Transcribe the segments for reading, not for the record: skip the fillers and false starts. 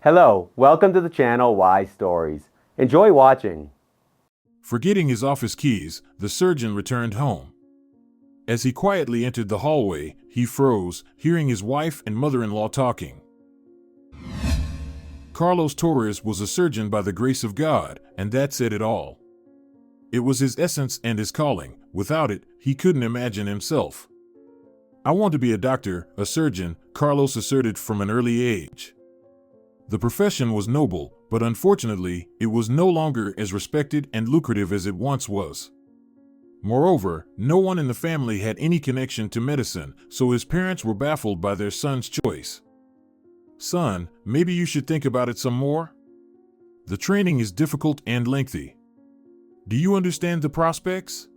Hello, welcome to the channel Why Stories. Enjoy watching. Forgetting his office keys, the surgeon returned home. As he quietly entered the hallway, he froze, hearing his wife and mother-in-law talking. Carlos Torres was a surgeon by the grace of God, and that said it all. It was his essence and his calling. Without it, he couldn't imagine himself. "I want to be a doctor, a surgeon," Carlos asserted from an early age. The profession was noble, but unfortunately, it was no longer as respected and lucrative as it once was. Moreover, no one in the family had any connection to medicine, so his parents were baffled by their son's choice. "Son, maybe you should think about it some more? The training is difficult and lengthy. Do you understand the prospects?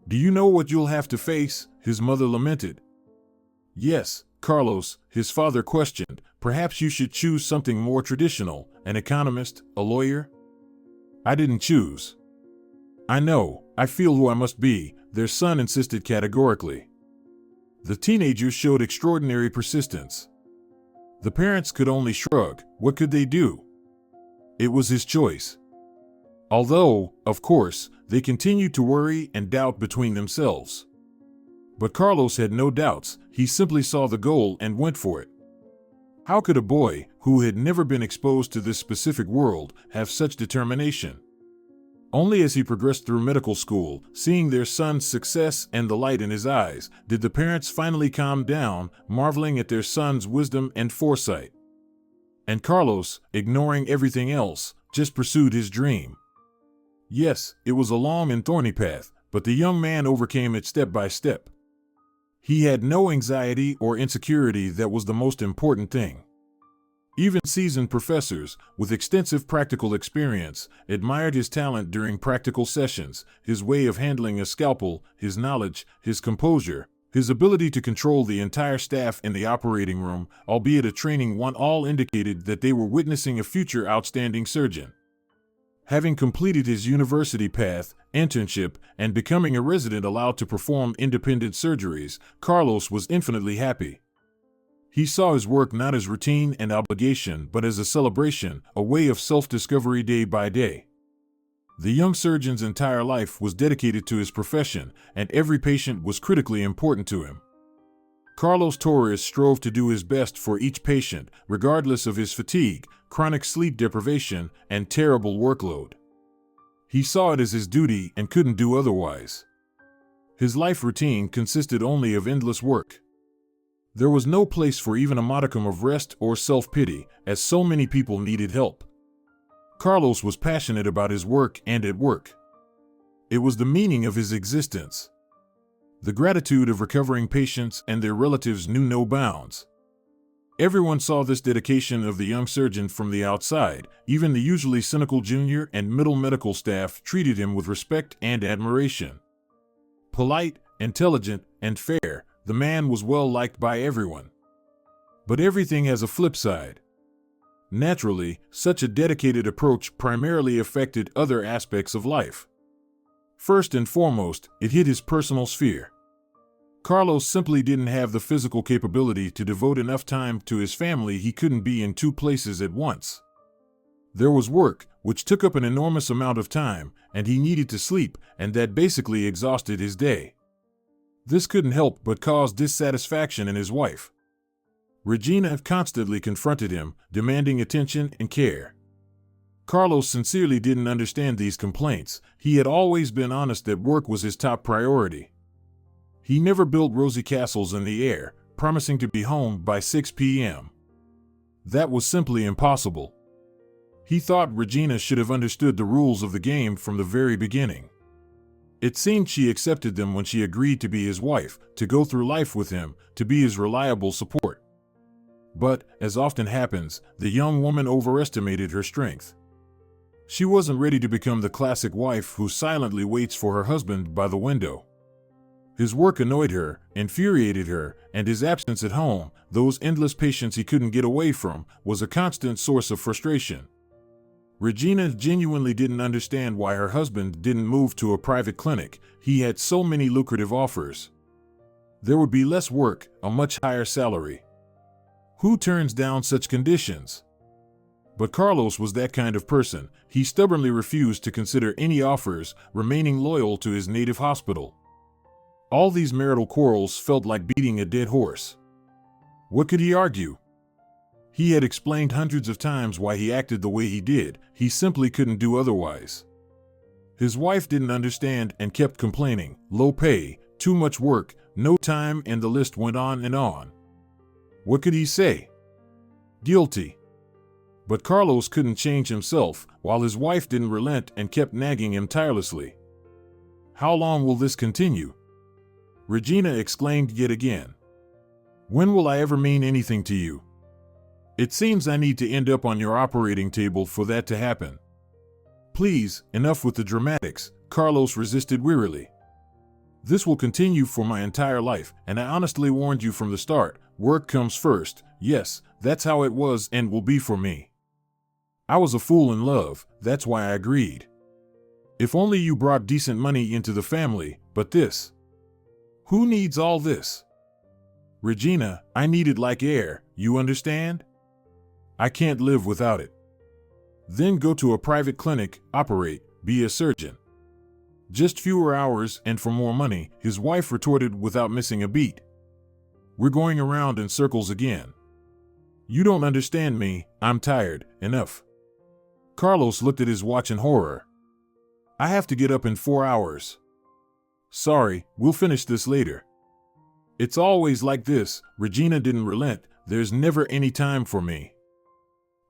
Do you know what you'll have to face?" his mother lamented. "Yes, Carlos," his father questioned. "Perhaps you should choose something more traditional, an economist, a lawyer?" "I didn't choose. I know, I feel who I must be," their son insisted categorically. The teenager showed extraordinary persistence. The parents could only shrug. What could they do? It was his choice. Although, of course, they continued to worry and doubt between themselves. But Carlos had no doubts. He simply saw the goal and went for it. How could a boy, who had never been exposed to this specific world, have such determination? Only as he progressed through medical school, seeing their son's success and the light in his eyes, did the parents finally calm down, marveling at their son's wisdom and foresight. And Carlos, ignoring everything else, just pursued his dream. Yes, it was a long and thorny path, but the young man overcame it step by step. He had no anxiety or insecurity. That was the most important thing. Even seasoned professors, with extensive practical experience, admired his talent during practical sessions, his way of handling a scalpel, his knowledge, his composure, his ability to control the entire staff in the operating room, albeit a training one. All indicated that they were witnessing a future outstanding surgeon. Having completed his university path, internship, and becoming a resident allowed to perform independent surgeries, Carlos was infinitely happy. He saw his work not as routine and obligation, but as a celebration, a way of self-discovery day by day. The young surgeon's entire life was dedicated to his profession, and every patient was critically important to him. Carlos Torres strove to do his best for each patient, regardless of his fatigue, chronic sleep deprivation, and terrible workload. He saw it as his duty and couldn't do otherwise. His life routine consisted only of endless work. There was no place for even a modicum of rest or self-pity, as so many people needed help. Carlos was passionate about his work and at work. It was the meaning of his existence. The gratitude of recovering patients and their relatives knew no bounds. Everyone saw this dedication of the young surgeon from the outside. Even the usually cynical junior and middle medical staff treated him with respect and admiration. Polite, intelligent, and fair, the man was well liked by everyone. But everything has a flip side. Naturally, such a dedicated approach primarily affected other aspects of life. First and foremost, it hit his personal sphere. Carlos simply didn't have the physical capability to devote enough time to his family. He couldn't be in two places at once. There was work, which took up an enormous amount of time, and he needed to sleep, and that basically exhausted his day. This couldn't help but cause dissatisfaction in his wife. Regina constantly confronted him, demanding attention and care. Carlos sincerely didn't understand these complaints. He had always been honest that work was his top priority. He never built rosy castles in the air, promising to be home by 6 p.m. That was simply impossible. He thought Regina should have understood the rules of the game from the very beginning. It seemed she accepted them when she agreed to be his wife, to go through life with him, to be his reliable support. But, as often happens, the young woman overestimated her strength. She wasn't ready to become the classic wife who silently waits for her husband by the window. His work annoyed her, infuriated her, and his absence at home, those endless patients he couldn't get away from, was a constant source of frustration. Regina genuinely didn't understand why her husband didn't move to a private clinic. He had so many lucrative offers. There would be less work, a much higher salary. Who turns down such conditions? But Carlos was that kind of person. He stubbornly refused to consider any offers, remaining loyal to his native hospital. All these marital quarrels felt like beating a dead horse. What could he argue? He had explained hundreds of times why he acted the way he did. He simply couldn't do otherwise. His wife didn't understand and kept complaining. Low pay, too much work, no time, and the list went on and on. What could he say? Guilty. But Carlos couldn't change himself, while his wife didn't relent and kept nagging him tirelessly. How long will this continue? Regina exclaimed yet again. When will I ever mean anything to you? It seems I need to end up on your operating table for that to happen. Please, enough with the dramatics, Carlos resisted wearily. This will continue for my entire life, and I honestly warned you from the start. Work comes first. Yes, that's how it was and will be for me. I was a fool in love, that's why I agreed. If only you brought decent money into the family, but this. Who needs all this? Regina, I need it like air, you understand? I can't live without it. Then go to a private clinic, operate, be a surgeon. Just fewer hours and for more money, his wife retorted without missing a beat. We're going around in circles again. You don't understand me, I'm tired, enough. Carlos looked at his watch in horror. I have to get up in 4 hours. Sorry, we'll finish this later. It's always like this, Regina didn't relent, there's never any time for me.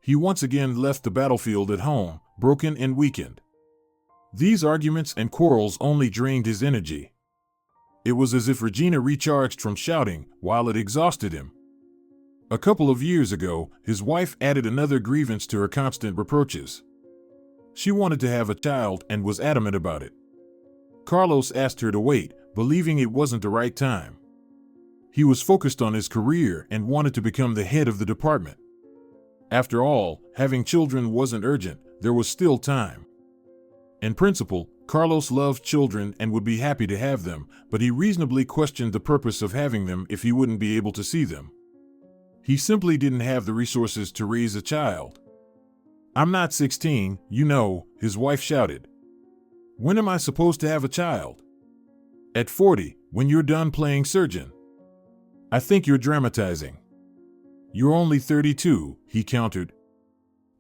He once again left the battlefield at home, broken and weakened. These arguments and quarrels only drained his energy. It was as if Regina recharged from shouting, while it exhausted him. A couple of years ago, his wife added another grievance to her constant reproaches. She wanted to have a child and was adamant about it. Carlos asked her to wait, believing it wasn't the right time. He was focused on his career and wanted to become the head of the department. After all, having children wasn't urgent, there was still time. In principle, Carlos loved children and would be happy to have them, but he reasonably questioned the purpose of having them if he wouldn't be able to see them. He simply didn't have the resources to raise a child. I'm not 16, you know, his wife shouted. When am I supposed to have a child? At 40, when you're done playing surgeon. I think you're dramatizing. You're only 32, he countered.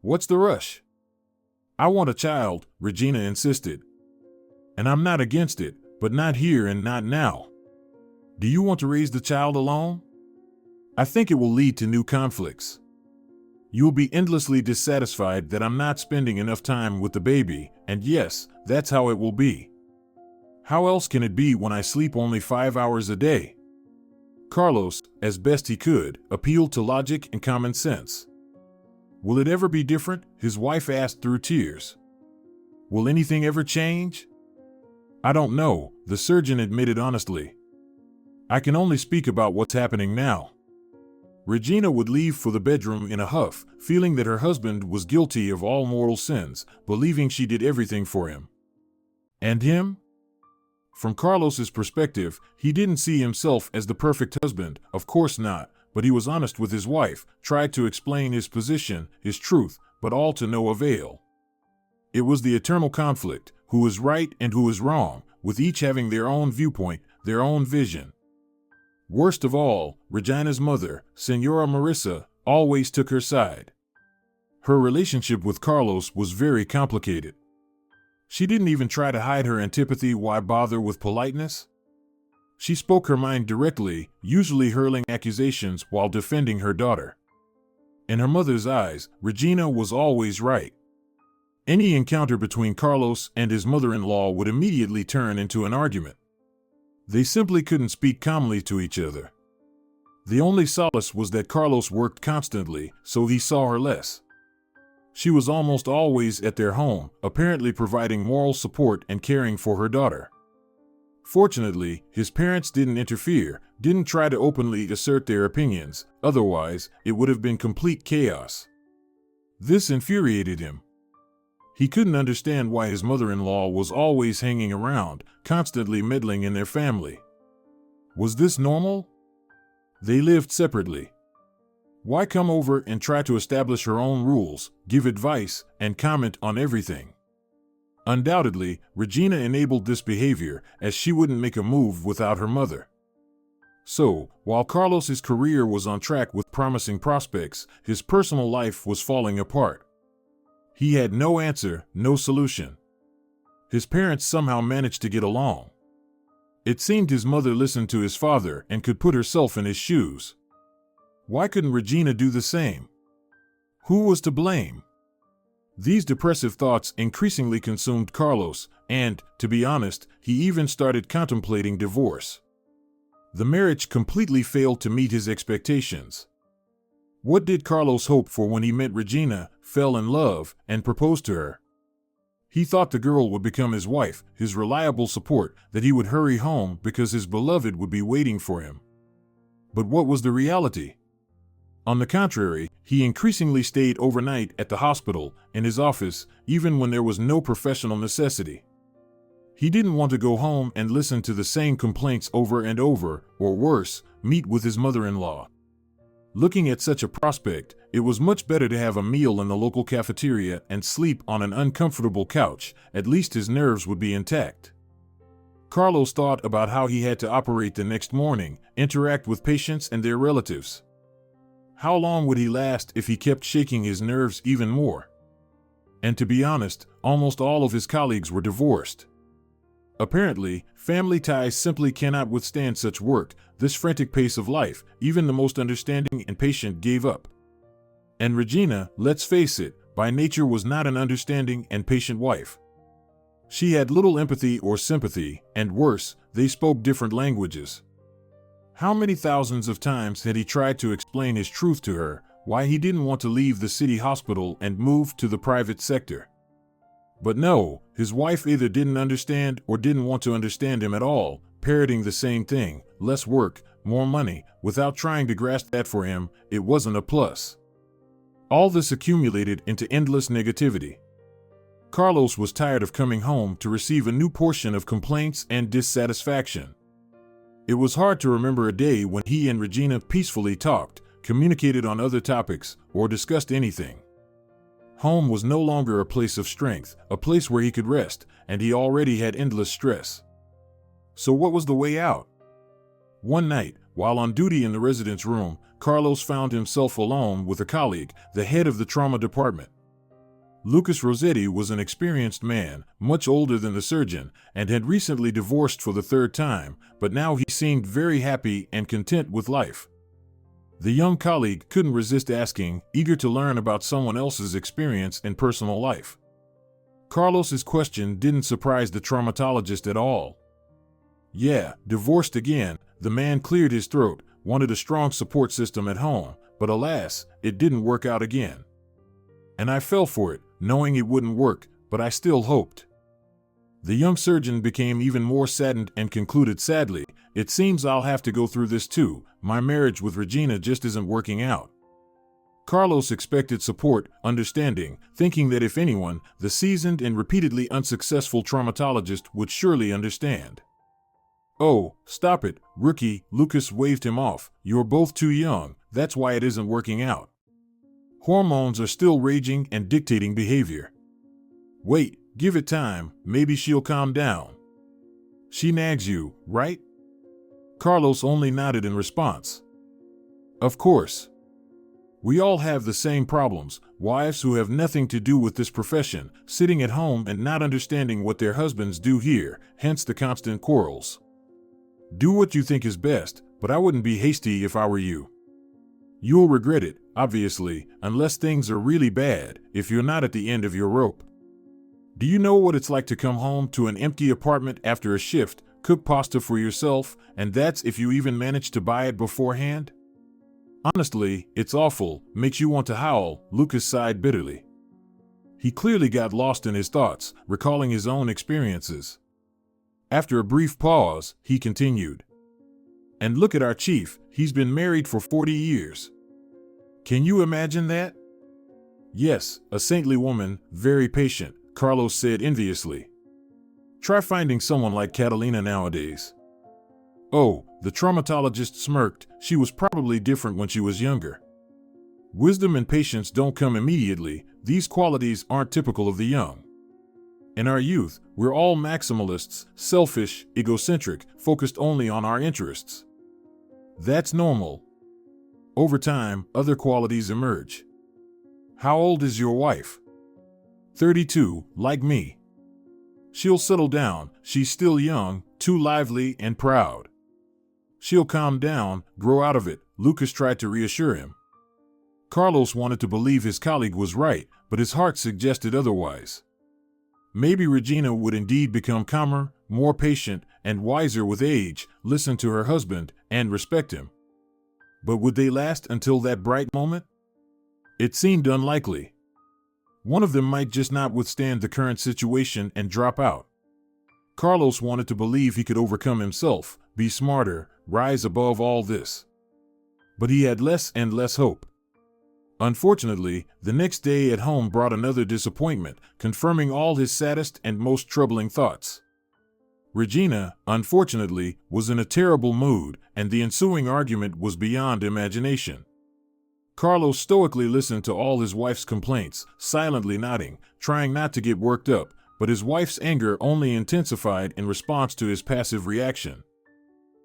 What's the rush? I want a child, Regina insisted. And I'm not against it, but not here and not now. Do you want to raise the child alone? I think it will lead to new conflicts. You'll be endlessly dissatisfied that I'm not spending enough time with the baby, and yes, that's how it will be. How else can it be when I sleep only 5 hours a day? Carlos, as best he could, appealed to logic and common sense. Will it ever be different? His wife asked through tears. Will anything ever change? I don't know, the surgeon admitted honestly. I can only speak about what's happening now. Regina would leave for the bedroom in a huff, feeling that her husband was guilty of all mortal sins, believing she did everything for him. And him? From Carlos's perspective, he didn't see himself as the perfect husband, of course not, but he was honest with his wife, tried to explain his position, his truth, but all to no avail. It was the eternal conflict, who was right and who was wrong, with each having their own viewpoint, their own vision. Worst of all, Regina's mother, Senora Marissa, always took her side. Her relationship with Carlos was very complicated. She didn't even try to hide her antipathy. Why bother with politeness? She spoke her mind directly, usually hurling accusations while defending her daughter. In her mother's eyes, Regina was always right. Any encounter between Carlos and his mother-in-law would immediately turn into an argument. They simply couldn't speak calmly to each other. The only solace was that Carlos worked constantly, so he saw her less. She was almost always at their home, apparently providing moral support and caring for her daughter. Fortunately, his parents didn't interfere, didn't try to openly assert their opinions, otherwise, it would have been complete chaos. This infuriated him. He couldn't understand why his mother-in-law was always hanging around, constantly meddling in their family. Was this normal? They lived separately. Why come over and try to establish her own rules, give advice, and comment on everything? Undoubtedly, Regina enabled this behavior, as she wouldn't make a move without her mother. So, while Carlos's career was on track with promising prospects, his personal life was falling apart. He had no answer, no solution. His parents somehow managed to get along. It seemed his mother listened to his father and could put herself in his shoes. Why couldn't Regina do the same? Who was to blame? These depressive thoughts increasingly consumed Carlos, and, to be honest, he even started contemplating divorce. The marriage completely failed to meet his expectations. What did Carlos hope for when he met Regina, fell in love, and proposed to her? He thought the girl would become his wife, his reliable support, that he would hurry home because his beloved would be waiting for him. But what was the reality? On the contrary, he increasingly stayed overnight at the hospital, in his office, even when there was no professional necessity. He didn't want to go home and listen to the same complaints over and over, or worse, meet with his mother-in-law. Looking at such a prospect, it was much better to have a meal in the local cafeteria and sleep on an uncomfortable couch. At least his nerves would be intact. Carlos thought about how he had to operate the next morning, interact with patients and their relatives. How long would he last if he kept shaking his nerves even more? And to be honest, almost all of his colleagues were divorced. Apparently, family ties simply cannot withstand such work, this frantic pace of life. Even the most understanding and patient gave up. And Regina, let's face it, by nature was not an understanding and patient wife. She had little empathy or sympathy, and worse, they spoke different languages. How many thousands of times had he tried to explain his truth to her, why he didn't want to leave the city hospital and move to the private sector? But no, his wife either didn't understand or didn't want to understand him at all, parroting the same thing, less work, more money, without trying to grasp that for him, it wasn't a plus. All this accumulated into endless negativity. Carlos was tired of coming home to receive a new portion of complaints and dissatisfaction. It was hard to remember a day when he and Regina peacefully talked, communicated on other topics, or discussed anything. Home was no longer a place of strength, a place where he could rest, and he already had endless stress. So what was the way out? One night, while on duty in the residence room, Carlos found himself alone with a colleague, the head of the trauma department. Lucas Rossetti was an experienced man, much older than the surgeon, and had recently divorced for the third time, but now he seemed very happy and content with life. The young colleague couldn't resist asking, eager to learn about someone else's experience and personal life. Carlos's question didn't surprise the traumatologist at all. Yeah, divorced again, the man cleared his throat, wanted a strong support system at home, but alas, it didn't work out again. And I fell for it, knowing it wouldn't work, but I still hoped. The young surgeon became even more saddened and concluded sadly, "It seems I'll have to go through this too. My marriage with Regina just isn't working out." Carlos expected support, understanding, thinking that if anyone, the seasoned and repeatedly unsuccessful traumatologist would surely understand. "Oh, stop it, rookie," Lucas waved him off. "You're both too young, that's why it isn't working out. Hormones are still raging and dictating behavior. Wait, give it time, maybe she'll calm down. She nags you, right?" Carlos only nodded in response. Of course. We all have the same problems, wives who have nothing to do with this profession, sitting at home and not understanding what their husbands do here, hence the constant quarrels. Do what you think is best, but I wouldn't be hasty if I were you. You'll regret it, obviously, unless things are really bad, if you're not at the end of your rope. Do you know what it's like to come home to an empty apartment after a shift, cook pasta for yourself, and that's if you even manage to buy it beforehand? Honestly, it's awful, makes you want to howl, Lucas sighed bitterly. He clearly got lost in his thoughts, recalling his own experiences. After a brief pause, he continued. And look at our chief, he's been married for 40 years. Can you imagine that? Yes, a saintly woman, very patient, Carlos said enviously. Try finding someone like Catalina nowadays. Oh, the traumatologist smirked, she was probably different when she was younger. Wisdom and patience don't come immediately. These qualities aren't typical of the young. In our youth, we're all maximalists, selfish, egocentric, focused only on our interests. That's normal. Over time, other qualities emerge. How old is your wife? 32, like me. She'll settle down. She's still young, too lively and proud. She'll calm down, grow out of it, Lucas tried to reassure him. Carlos wanted to believe his colleague was right, but his heart suggested otherwise. Maybe Regina would indeed become calmer, more patient, and wiser with age, listen to her husband, and respect him. But would they last until that bright moment? It seemed unlikely. One of them might just not withstand the current situation and drop out. Carlos wanted to believe he could overcome himself, be smarter, rise above all this. But he had less and less hope. Unfortunately, the next day at home brought another disappointment, confirming all his saddest and most troubling thoughts. Regina, unfortunately, was in a terrible mood, and the ensuing argument was beyond imagination. Carlos stoically listened to all his wife's complaints, silently nodding, trying not to get worked up, but his wife's anger only intensified in response to his passive reaction.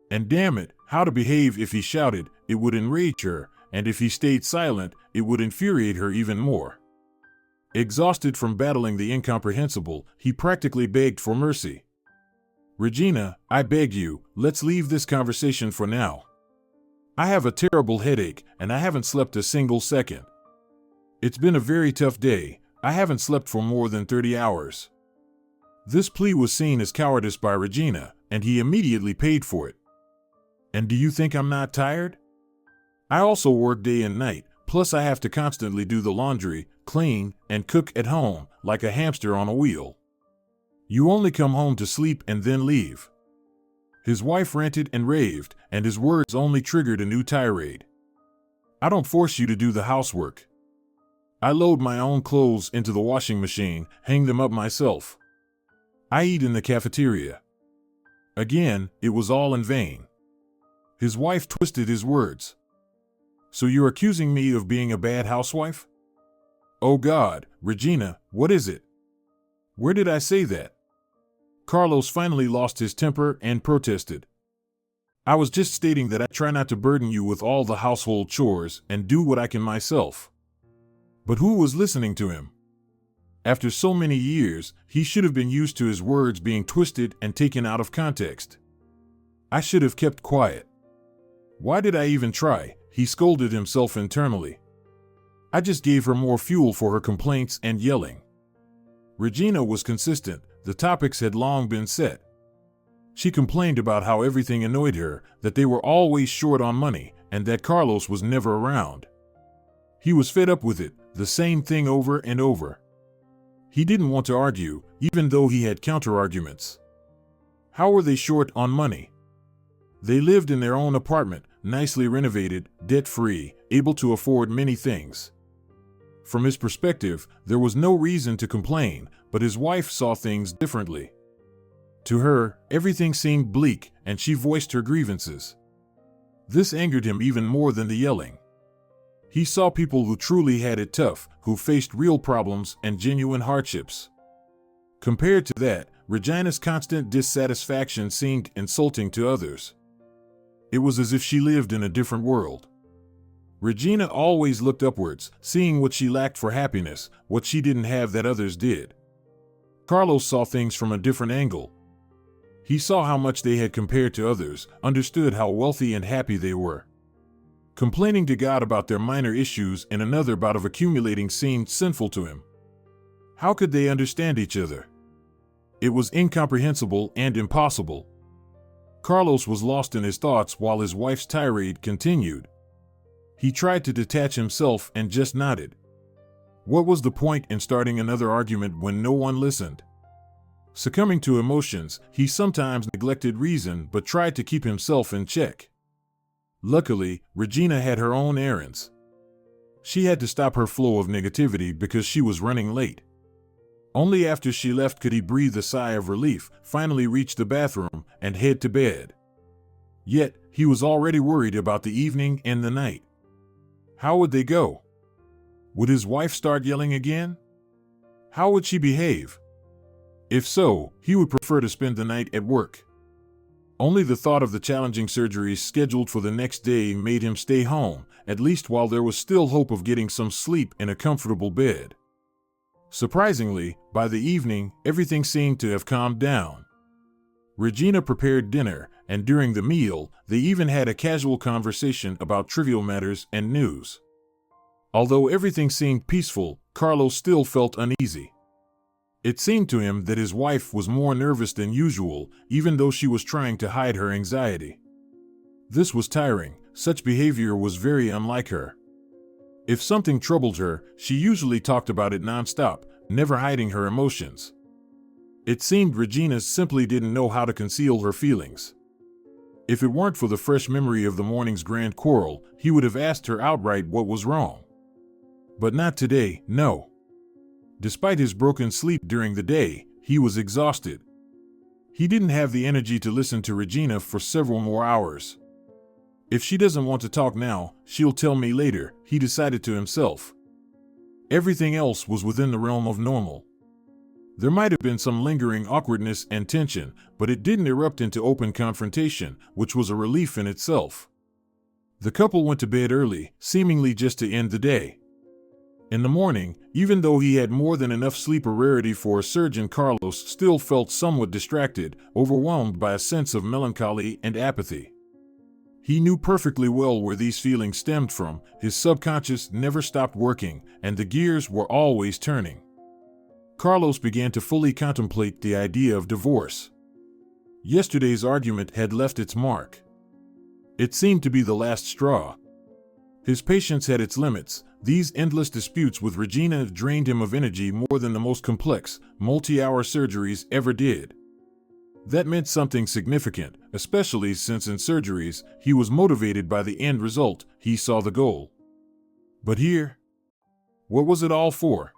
And damn it, how to behave if he shouted, it would enrage her, and if he stayed silent, it would infuriate her even more. Exhausted from battling the incomprehensible, he practically begged for mercy. Regina, I beg you, let's leave this conversation for now. I have a terrible headache, and I haven't slept a single second. It's been a very tough day. I haven't slept for more than 30 hours. This plea was seen as cowardice by Regina, and he immediately paid for it. And do you think I'm not tired? I also work day and night, plus I have to constantly do the laundry, clean, and cook at home, like a hamster on a wheel. You only come home to sleep and then leave. His wife ranted and raved, and his words only triggered a new tirade. I don't force you to do the housework. I load my own clothes into the washing machine, hang them up myself. I eat in the cafeteria. Again, it was all in vain. His wife twisted his words. So you're accusing me of being a bad housewife? Oh God, Regina, what is it? Where did I say that? Carlos finally lost his temper and protested. I was just stating that I try not to burden you with all the household chores and do what I can myself. But who was listening to him? After so many years, he should have been used to his words being twisted and taken out of context. I should have kept quiet. Why did I even try? He scolded himself internally. I just gave her more fuel for her complaints and yelling. Regina was consistent. The topics had long been set. She complained about how everything annoyed her, that they were always short on money, and that Carlos was never around. He was fed up with it, the same thing over and over. He didn't want to argue, even though he had counter-arguments. How were they short on money? They lived in their own apartment, nicely renovated, debt-free, able to afford many things. From his perspective, there was no reason to complain, but his wife saw things differently. To her, everything seemed bleak, and she voiced her grievances. This angered him even more than the yelling. He saw people who truly had it tough, who faced real problems and genuine hardships. Compared to that, Regina's constant dissatisfaction seemed insulting to others. It was as if she lived in a different world. Regina always looked upwards, seeing what she lacked for happiness, what she didn't have that others did. Carlos saw things from a different angle. He saw how much they had compared to others, understood how wealthy and happy they were. Complaining to God about their minor issues and another bout of accumulating seemed sinful to him. How could they understand each other? It was incomprehensible and impossible. Carlos was lost in his thoughts while his wife's tirade continued. He tried to detach himself and just nodded. What was the point in starting another argument when no one listened? Succumbing to emotions, he sometimes neglected reason but tried to keep himself in check. Luckily, Regina had her own errands. She had to stop her flow of negativity because she was running late. Only after she left could he breathe a sigh of relief, finally reach the bathroom, and head to bed. Yet, he was already worried about the evening and the night. How would they go? Would his wife start yelling again? How would she behave? If so, he would prefer to spend the night at work. Only the thought of the challenging surgeries scheduled for the next day made him stay home, at least while there was still hope of getting some sleep in a comfortable bed. Surprisingly, by the evening, everything seemed to have calmed down. Regina prepared dinner, and during the meal, they even had a casual conversation about trivial matters and news. Although everything seemed peaceful, Carlos still felt uneasy. It seemed to him that his wife was more nervous than usual, even though she was trying to hide her anxiety. This was tiring. Such behavior was very unlike her. If something troubled her, she usually talked about it nonstop, never hiding her emotions. It seemed Regina simply didn't know how to conceal her feelings. If it weren't for the fresh memory of the morning's grand quarrel, he would have asked her outright what was wrong. But not today, no. Despite his broken sleep during the day, he was exhausted. He didn't have the energy to listen to Regina for several more hours. If she doesn't want to talk now, she'll tell me later, he decided to himself. Everything else was within the realm of normal. There might have been some lingering awkwardness and tension, but it didn't erupt into open confrontation, which was a relief in itself. The couple went to bed early, seemingly just to end the day. In the morning, even though he had more than enough sleep, a rarity for a surgeon, Carlos still felt somewhat distracted, overwhelmed by a sense of melancholy and apathy. He knew perfectly well where these feelings stemmed from. His subconscious never stopped working, and the gears were always turning. Carlos began to fully contemplate the idea of divorce. Yesterday's argument had left its mark. It seemed to be the last straw. His patience had its limits. These endless disputes with Regina drained him of energy more than the most complex, multi-hour surgeries ever did. That meant something significant, especially since in surgeries, he was motivated by the end result. He saw the goal. But here? What was it all for?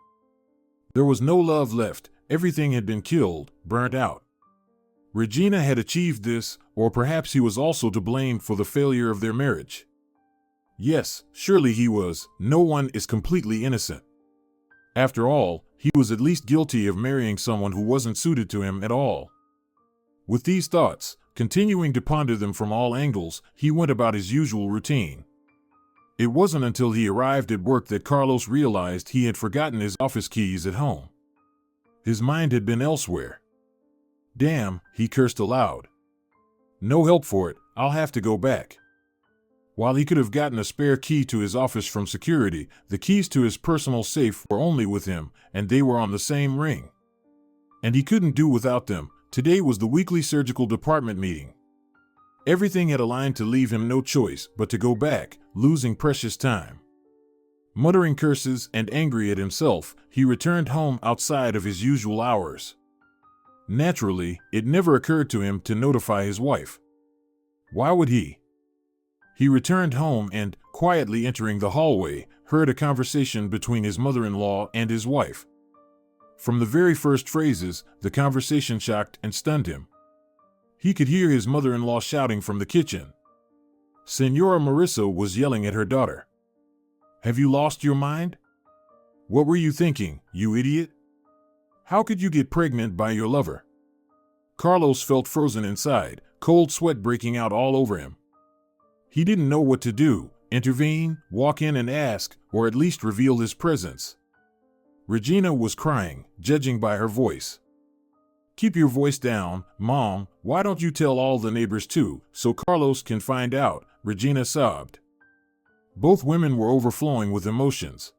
There was no love left. Everything had been killed, burnt out. Regina had achieved this, or perhaps he was also to blame for the failure of their marriage. Yes, surely he was. No one is completely innocent. After all, he was at least guilty of marrying someone who wasn't suited to him at all. With these thoughts, continuing to ponder them from all angles, he went about his usual routine. It wasn't until he arrived at work that Carlos realized he had forgotten his office keys at home. His mind had been elsewhere. Damn, he cursed aloud. No help for it, I'll have to go back. While he could have gotten a spare key to his office from security, the keys to his personal safe were only with him, and they were on the same ring. And he couldn't do without them. Today was the weekly surgical department meeting. Everything had aligned to leave him no choice but to go back, losing precious time. Muttering curses and angry at himself, he returned home outside of his usual hours. Naturally, it never occurred to him to notify his wife. Why would he? He returned home and, quietly entering the hallway, heard a conversation between his mother-in-law and his wife. From the very first phrases, the conversation shocked and stunned him. He could hear his mother-in-law shouting from the kitchen. Senora Marissa was yelling at her daughter. "Have you lost your mind? What were you thinking, you idiot? How could you get pregnant by your lover?" Carlos felt frozen inside, cold sweat breaking out all over him. He didn't know what to do, intervene, walk in and ask, or at least reveal his presence. Regina was crying, judging by her voice. "Keep your voice down, Mom. Why don't you tell all the neighbors too, so Carlos can find out?" Regina sobbed. Both women were overflowing with emotions.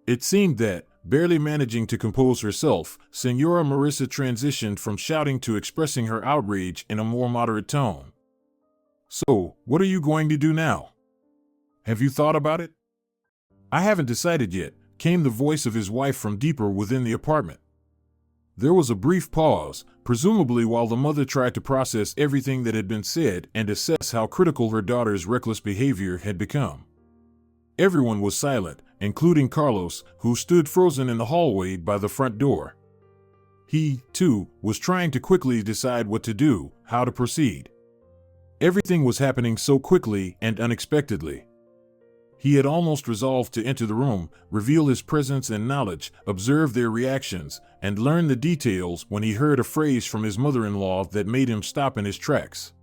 It seemed that, barely managing to compose herself, Senora Marissa transitioned from shouting to expressing her outrage in a more moderate tone. "So, what are you going to do now? Have you thought about it?" "I haven't decided yet," came the voice of his wife from deeper within the apartment. There was a brief pause, presumably while the mother tried to process everything that had been said and assess how critical her daughter's reckless behavior had become. Everyone was silent, including Carlos, who stood frozen in the hallway by the front door. He, too, was trying to quickly decide what to do, how to proceed. Everything was happening so quickly and unexpectedly. He had almost resolved to enter the room, reveal his presence and knowledge, observe their reactions, and learn the details when he heard a phrase from his mother-in-law that made him stop in his tracks.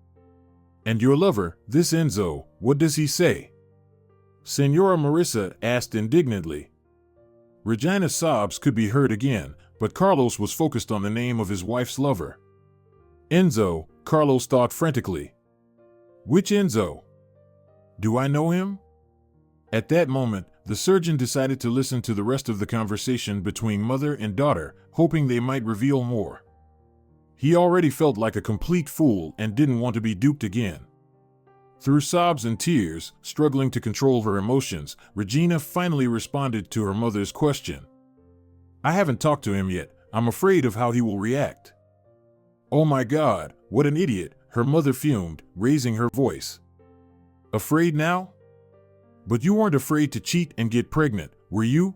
"And your lover, this Enzo, what does he say?" Senora Marissa asked indignantly. Regina's sobs could be heard again, but Carlos was focused on the name of his wife's lover. "Enzo," Carlos thought frantically. "Which Enzo? Do I know him?" At that moment, the surgeon decided to listen to the rest of the conversation between mother and daughter, hoping they might reveal more. He already felt like a complete fool and didn't want to be duped again. Through sobs and tears, struggling to control her emotions, Regina finally responded to her mother's question. "I haven't talked to him yet. I'm afraid of how he will react." "Oh my God, what an idiot," her mother fumed, raising her voice. "Afraid now? But you weren't afraid to cheat and get pregnant, were you?"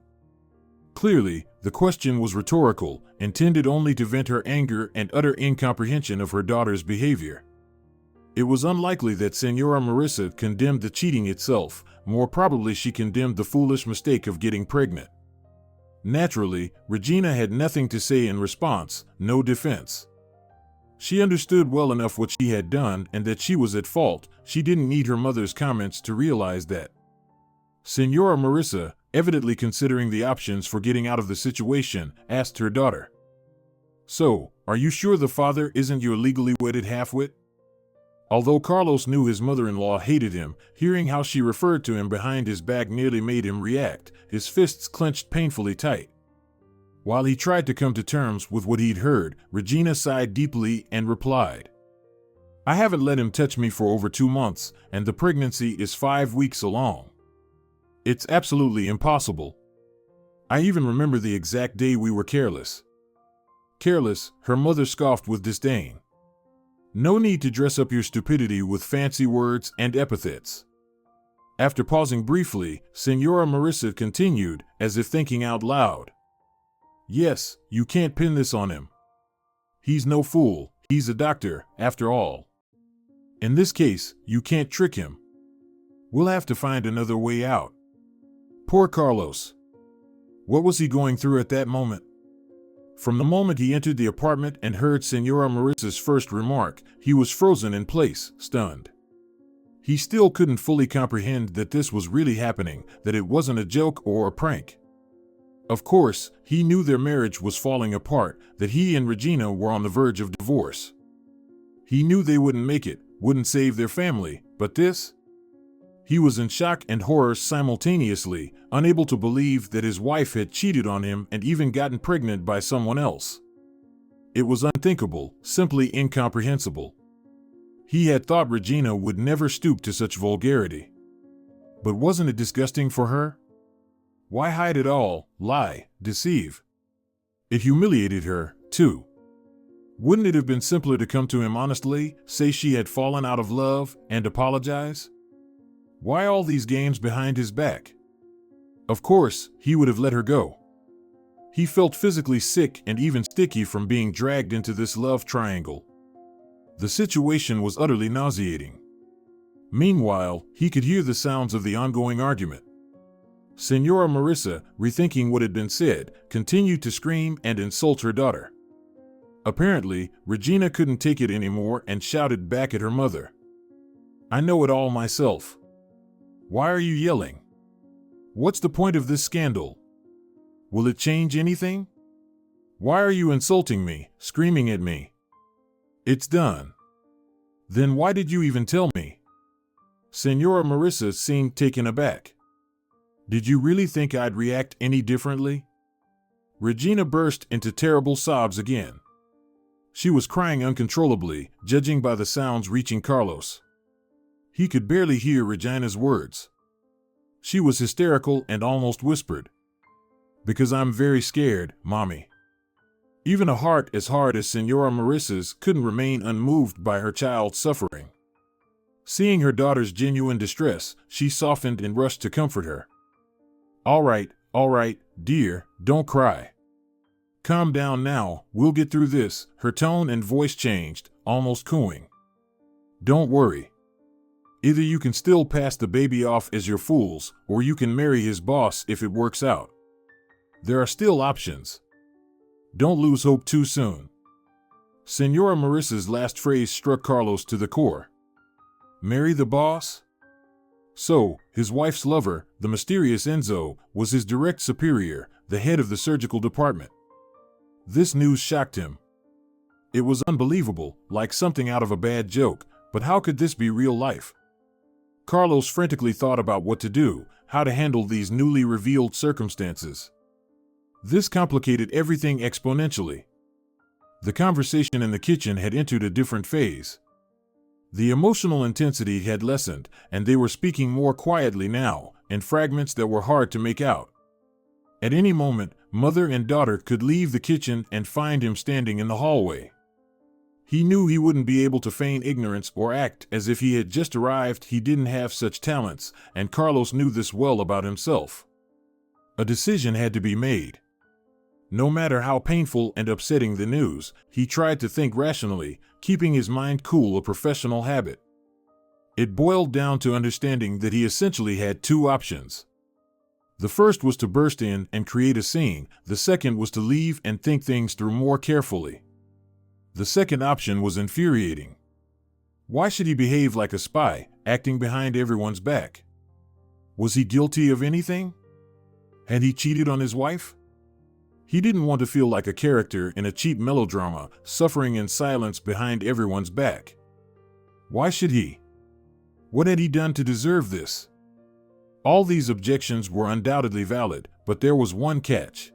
Clearly, the question was rhetorical, intended only to vent her anger and utter incomprehension of her daughter's behavior. It was unlikely that Senora Marissa condemned the cheating itself. More probably she condemned the foolish mistake of getting pregnant. Naturally, Regina had nothing to say in response, no defense. She understood well enough what she had done and that she was at fault. She didn't need her mother's comments to realize that. Senora Marissa, evidently considering the options for getting out of the situation, asked her daughter, "So, are you sure the father isn't your legally wedded half-wit?" Although Carlos knew his mother-in-law hated him, hearing how she referred to him behind his back nearly made him react, his fists clenched painfully tight. While he tried to come to terms with what he'd heard, Regina sighed deeply and replied, "I haven't let him touch me for over 2 months, and the pregnancy is 5 weeks along. It's absolutely impossible. I even remember the exact day we were careless." "Careless," her mother scoffed with disdain. "No need to dress up your stupidity with fancy words and epithets." After pausing briefly, Senora Marissa continued, as if thinking out loud. "Yes, you can't pin this on him. He's no fool, he's a doctor, after all. In this case, you can't trick him. We'll have to find another way out." Poor Carlos. What was he going through at that moment? From the moment he entered the apartment and heard Senora Marissa's first remark, he was frozen in place, stunned. He still couldn't fully comprehend that this was really happening, that it wasn't a joke or a prank. Of course, he knew their marriage was falling apart, that he and Regina were on the verge of divorce. He knew they wouldn't make it, wouldn't save their family, but this? He was in shock and horror simultaneously, unable to believe that his wife had cheated on him and even gotten pregnant by someone else. It was unthinkable, simply incomprehensible. He had thought Regina would never stoop to such vulgarity. But wasn't it disgusting for her? Why hide it all, lie, deceive? It humiliated her, too. Wouldn't it have been simpler to come to him honestly, say she had fallen out of love, and apologize? Why all these games behind his back? Of course, he would have let her go. He felt physically sick and even sticky from being dragged into this love triangle. The situation was utterly nauseating. Meanwhile, he could hear the sounds of the ongoing argument. Senora Marissa, rethinking what had been said, continued to scream and insult her daughter. Apparently, Regina couldn't take it anymore and shouted back at her mother. "I know it all myself. Why are you yelling? What's the point of this scandal? Will it change anything? Why are you insulting me, screaming at me? It's done. Then why did you even tell me?" Senora Marissa seemed taken aback. "Did you really think I'd react any differently?" Regina burst into terrible sobs again. She was crying uncontrollably, judging by the sounds reaching Carlos. He could barely hear Regina's words. She was hysterical and almost whispered, "Because I'm very scared, Mommy." Even a heart as hard as Senora Marissa's couldn't remain unmoved by her child's suffering. Seeing her daughter's genuine distress, she softened and rushed to comfort her. All right, dear, don't cry. Calm down now, we'll get through this." Her tone and voice changed, almost cooing. "Don't worry. Either you can still pass the baby off as your fools, or you can marry his boss if it works out. There are still options. Don't lose hope too soon. Senora Marissa's last phrase struck Carlos to the core. Marry the boss? So, his wife's lover, the mysterious Enzo, was his direct superior, the head of the surgical department. This news shocked him. It was unbelievable, like something out of a bad joke, but how could this be real life? Carlos frantically thought about what to do, how to handle these newly revealed circumstances. This complicated everything exponentially. The conversation in the kitchen had entered a different phase. The emotional intensity had lessened, and they were speaking more quietly now, in fragments that were hard to make out. At any moment, mother and daughter could leave the kitchen and find him standing in the hallway. He knew he wouldn't be able to feign ignorance or act as if he had just arrived. He didn't have such talents, and Carlos knew this well about himself. A decision had to be made. No matter how painful and upsetting the news, he tried to think rationally, keeping his mind cool, a professional habit. It boiled down to understanding that he essentially had two options. The first was to burst in and create a scene, the second was to leave and think things through more carefully. The second option was infuriating. Why should he behave like a spy, acting behind everyone's back? Was he guilty of anything? Had he cheated on his wife? He didn't want to feel like a character in a cheap melodrama, suffering in silence behind everyone's back. Why should he? What had he done to deserve this? All these objections were undoubtedly valid, but there was one catch.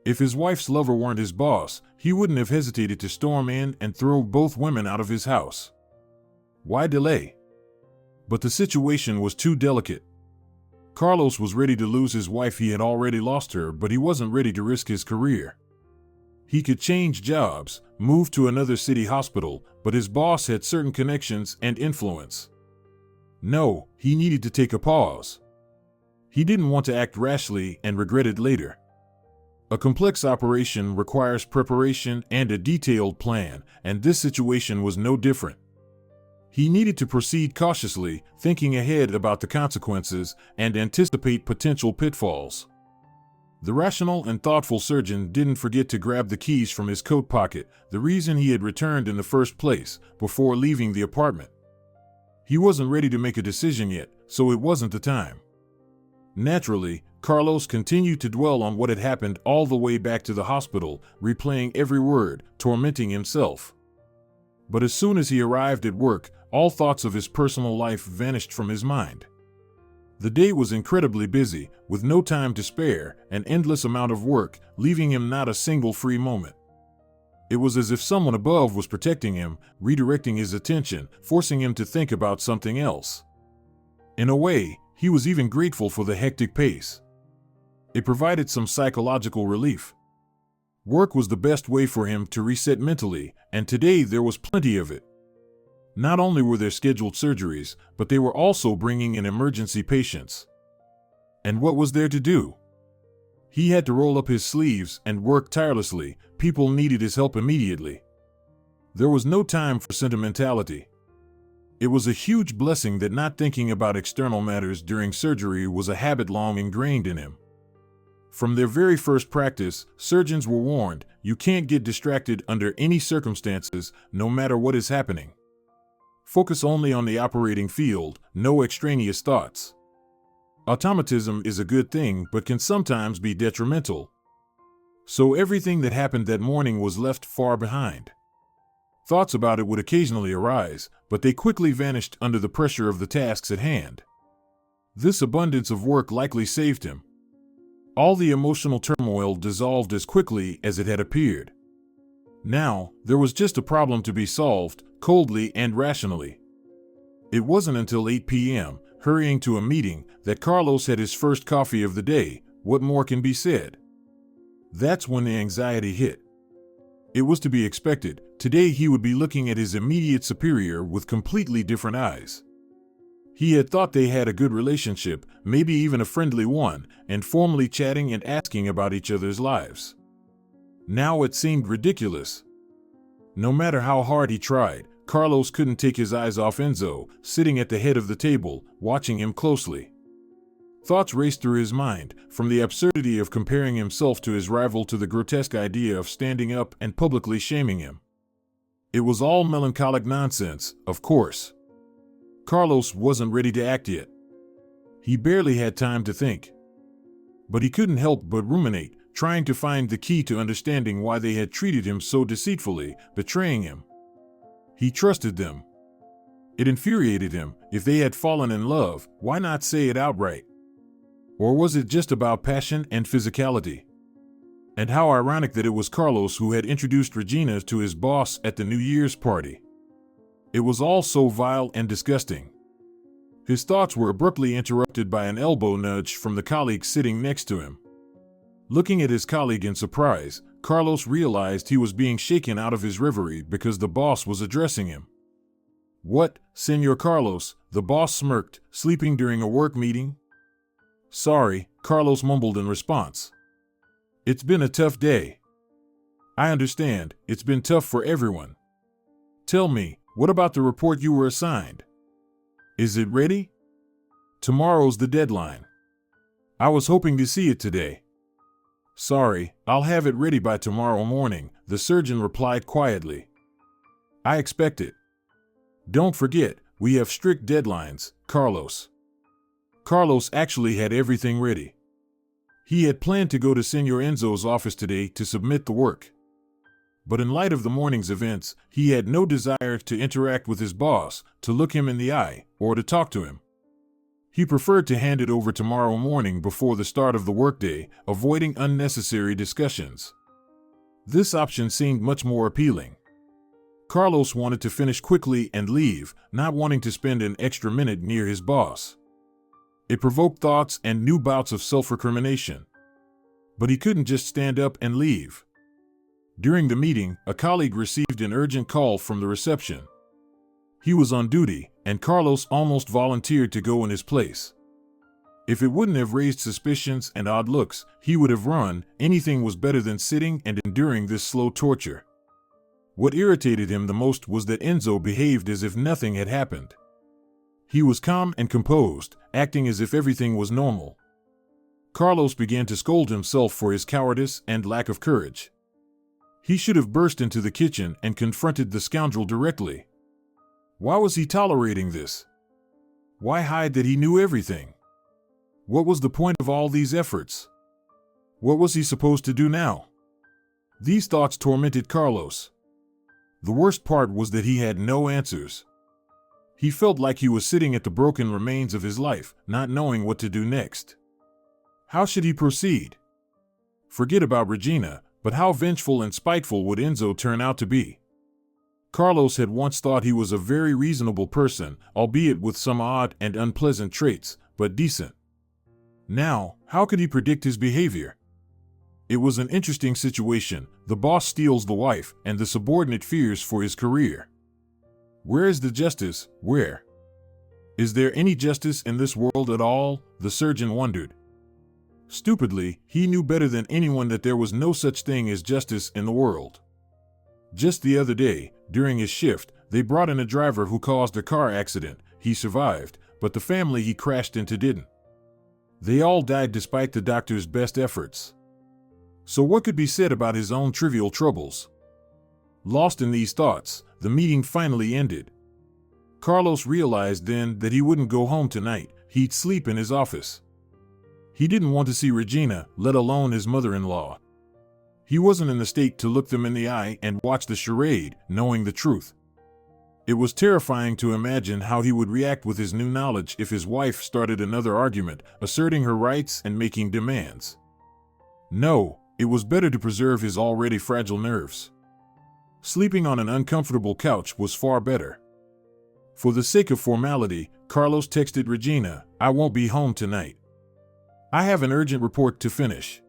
If his wife's lover weren't his boss, he wouldn't have hesitated to storm in and throw both women out of his house. Why delay? But the situation was too delicate. Carlos was ready to lose his wife. He had already lost her, but he wasn't ready to risk his career. He could change jobs, move to another city hospital, but his boss had certain connections and influence. No, he needed to take a pause. He didn't want to act rashly and regret it later. A complex operation requires preparation and a detailed plan, and this situation was no different. He needed to proceed cautiously, thinking ahead about the consequences and anticipate potential pitfalls. The rational and thoughtful surgeon didn't forget to grab the keys from his coat pocket, the reason he had returned in the first place, before leaving the apartment. He wasn't ready to make a decision yet, so it wasn't the time. Naturally, Carlos continued to dwell on what had happened all the way back to the hospital, replaying every word, tormenting himself. But as soon as he arrived at work, all thoughts of his personal life vanished from his mind. The day was incredibly busy, with no time to spare, an endless amount of work, leaving him not a single free moment. It was as if someone above was protecting him, redirecting his attention, forcing him to think about something else. In a way, he was even grateful for the hectic pace. It provided some psychological relief. Work was the best way for him to reset mentally, and today there was plenty of it. Not only were there scheduled surgeries, but they were also bringing in emergency patients. And what was there to do? He had to roll up his sleeves and work tirelessly. People needed his help immediately. There was no time for sentimentality. It was a huge blessing that not thinking about external matters during surgery was a habit long ingrained in him. From their very first practice, surgeons were warned, you can't get distracted under any circumstances, no matter what is happening. Focus only on the operating field, no extraneous thoughts. Automatism is a good thing, but can sometimes be detrimental. So everything that happened that morning was left far behind. Thoughts about it would occasionally arise, but they quickly vanished under the pressure of the tasks at hand. This abundance of work likely saved him. All the emotional turmoil dissolved as quickly as it had appeared. Now, there was just a problem to be solved, coldly and rationally. It wasn't until 8 p.m., hurrying to a meeting, that Carlos had his first coffee of the day. What more can be said? That's when the anxiety hit. It was to be expected. Today he would be looking at his immediate superior with completely different eyes. He had thought they had a good relationship, maybe even a friendly one, and formally chatting and asking about each other's lives. Now it seemed ridiculous. No matter how hard he tried, Carlos couldn't take his eyes off Enzo, sitting at the head of the table, watching him closely. Thoughts raced through his mind, from the absurdity of comparing himself to his rival to the grotesque idea of standing up and publicly shaming him. It was all melancholic nonsense, of course. Carlos wasn't ready to act yet. He barely had time to think. But he couldn't help but ruminate, trying to find the key to understanding why they had treated him so deceitfully, betraying him. He trusted them. It infuriated him. If they had fallen in love, why not say it outright? Or was it just about passion and physicality? And how ironic that it was Carlos who had introduced Regina to his boss at the New Year's party. It was all so vile and disgusting. His thoughts were abruptly interrupted by an elbow nudge from the colleague sitting next to him. Looking at his colleague in surprise, Carlos realized he was being shaken out of his reverie because the boss was addressing him. "What, Senor Carlos?" the boss smirked, "sleeping during a work meeting?" "Sorry," Carlos mumbled in response. "It's been a tough day." "I understand, it's been tough for everyone. Tell me, what about the report you were assigned? Is it ready? Tomorrow's the deadline. I was hoping to see it today." "Sorry, I'll have it ready by tomorrow morning," the surgeon replied quietly. "I expect it. Don't forget, we have strict deadlines, Carlos." Carlos actually had everything ready. He had planned to go to Senor Enzo's office today to submit the work. But in light of the morning's events, he had no desire to interact with his boss, to look him in the eye, or to talk to him. He preferred to hand it over tomorrow morning before the start of the workday, avoiding unnecessary discussions. This option seemed much more appealing. Carlos wanted to finish quickly and leave, not wanting to spend an extra minute near his boss. It provoked thoughts and new bouts of self-recrimination. But he couldn't just stand up and leave. During the meeting, a colleague received an urgent call from the reception. He was on duty, and Carlos almost volunteered to go in his place. If it wouldn't have raised suspicions and odd looks, he would have run. Anything was better than sitting and enduring this slow torture. What irritated him the most was that Enzo behaved as if nothing had happened. He was calm and composed, acting as if everything was normal. Carlos began to scold himself for his cowardice and lack of courage. He should have burst into the kitchen and confronted the scoundrel directly. Why was he tolerating this? Why hide that he knew everything? What was the point of all these efforts? What was he supposed to do now? These thoughts tormented Carlos. The worst part was that he had no answers. He felt like he was sitting at the broken remains of his life, not knowing what to do next. How should he proceed? Forget about Regina, but how vengeful and spiteful would Enzo turn out to be? Carlos had once thought he was a very reasonable person, albeit with some odd and unpleasant traits, but decent. Now, how could he predict his behavior? It was an interesting situation. The boss steals the wife, and the subordinate fears for his career. Where is the justice? Where? Is there any justice in this world at all? The surgeon wondered. Stupidly, he knew better than anyone that there was no such thing as justice in the world. Just the other day, during his shift, they brought in a driver who caused a car accident. He survived, but the family he crashed into didn't. They all died despite the doctor's best efforts. So what could be said about his own trivial troubles? Lost in these thoughts, the meeting finally ended. Carlos realized then that he wouldn't go home tonight. He'd sleep in his office. He didn't want to see Regina, let alone his mother-in-law. He wasn't in the state to look them in the eye and watch the charade, knowing the truth. It was terrifying to imagine how he would react with his new knowledge if his wife started another argument, asserting her rights and making demands. No, it was better to preserve his already fragile nerves. Sleeping on an uncomfortable couch was far better. For the sake of formality, Carlos texted Regina, "I won't be home tonight. I have an urgent report to finish."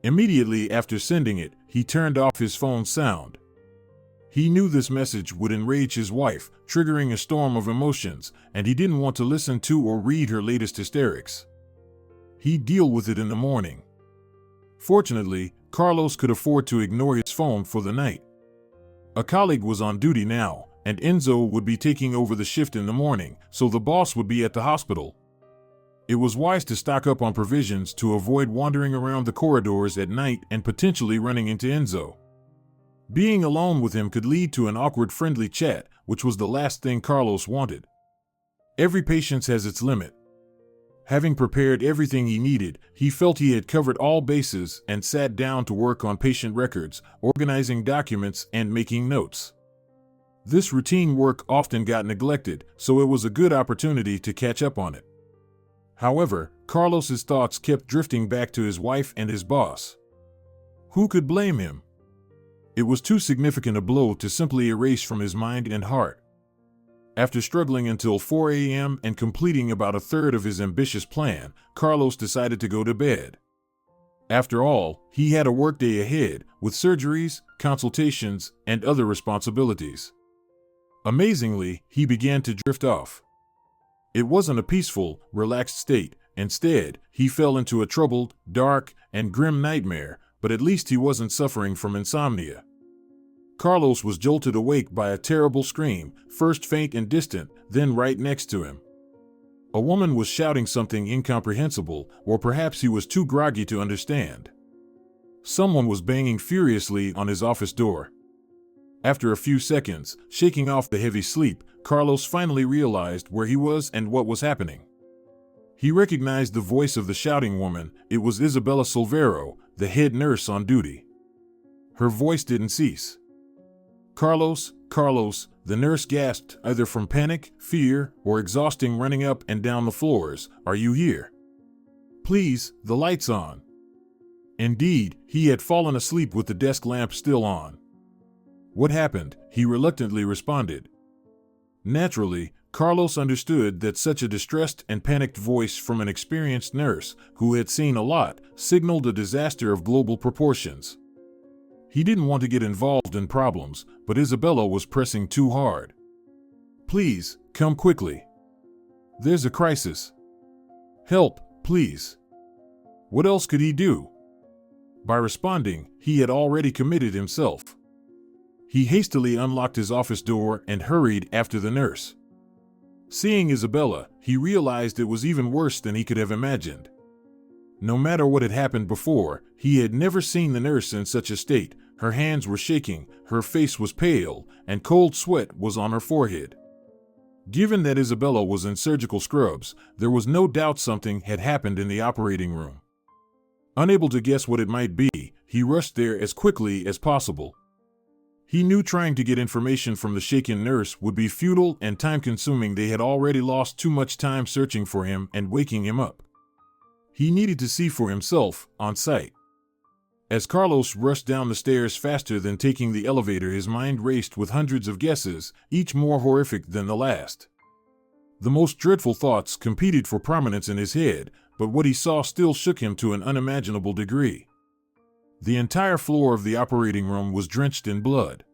Immediately after sending it, he turned off his phone's sound. He knew this message would enrage his wife, triggering a storm of emotions, and he didn't want to listen to or read her latest hysterics. He'd deal with it in the morning. Fortunately, Carlos could afford to ignore his phone for the night. A colleague was on duty now, and Enzo would be taking over the shift in the morning, so the boss would be at the hospital. It was wise to stock up on provisions to avoid wandering around the corridors at night and potentially running into Enzo. Being alone with him could lead to an awkward friendly chat, which was the last thing Carlos wanted. Every patience has its limit. Having prepared everything he needed, he felt he had covered all bases and sat down to work on patient records, organizing documents, and making notes. This routine work often got neglected, so it was a good opportunity to catch up on it. However, Carlos's thoughts kept drifting back to his wife and his boss. Who could blame him? It was too significant a blow to simply erase from his mind and heart. After struggling until 4 a.m. and completing about a third of his ambitious plan, Carlos decided to go to bed. After all, he had a workday ahead, with surgeries, consultations, and other responsibilities. Amazingly, he began to drift off. It wasn't a peaceful, relaxed state. Instead, he fell into a troubled, dark, and grim nightmare, but at least he wasn't suffering from insomnia. Carlos was jolted awake by a terrible scream, first faint and distant, then right next to him. A woman was shouting something incomprehensible, or perhaps he was too groggy to understand. Someone was banging furiously on his office door. After a few seconds, shaking off the heavy sleep, Carlos finally realized where he was and what was happening. He recognized the voice of the shouting woman. It was Isabella Silvero, the head nurse on duty. Her voice didn't cease. Carlos, the nurse gasped, either from panic, fear, or exhausting running up and down the floors. Are you here? Please, the light's on. Indeed, he had fallen asleep with the desk lamp still on. What happened? He reluctantly responded. Naturally, Carlos understood that such a distressed and panicked voice from an experienced nurse, who had seen a lot, signaled a disaster of global proportions. He didn't want to get involved in problems, but Isabella was pressing too hard. Please, come quickly. There's a crisis. Help, please. What else could he do? By responding, he had already committed himself. He hastily unlocked his office door and hurried after the nurse. Seeing Isabella, he realized it was even worse than he could have imagined. No matter what had happened before, he had never seen the nurse in such a state. Her hands were shaking, her face was pale, and cold sweat was on her forehead. Given that Isabella was in surgical scrubs, there was no doubt something had happened in the operating room. Unable to guess what it might be, he rushed there as quickly as possible. He knew trying to get information from the shaken nurse would be futile and time-consuming. They had already lost too much time searching for him and waking him up. He needed to see for himself, on sight. As Carlos rushed down the stairs faster than taking the elevator, his mind raced with hundreds of guesses, each more horrific than the last. The most dreadful thoughts competed for prominence in his head, but what he saw still shook him to an unimaginable degree. The entire floor of the operating room was drenched in blood.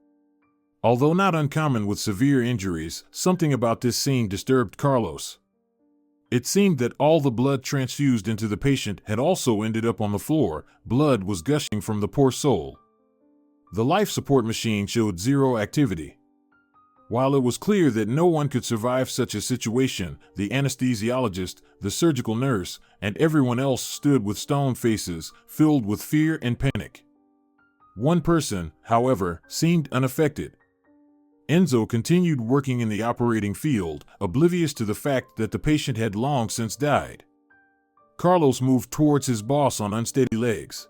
Although not uncommon with severe injuries, something about this scene disturbed Carlos. It seemed that all the blood transfused into the patient had also ended up on the floor. Blood was gushing from the poor soul. The life support machine showed zero activity. While it was clear that no one could survive such a situation, the anesthesiologist, the surgical nurse, and everyone else stood with stone faces, filled with fear and panic. One person, however, seemed unaffected. Enzo continued working in the operating field, oblivious to the fact that the patient had long since died. Carlos moved towards his boss on unsteady legs.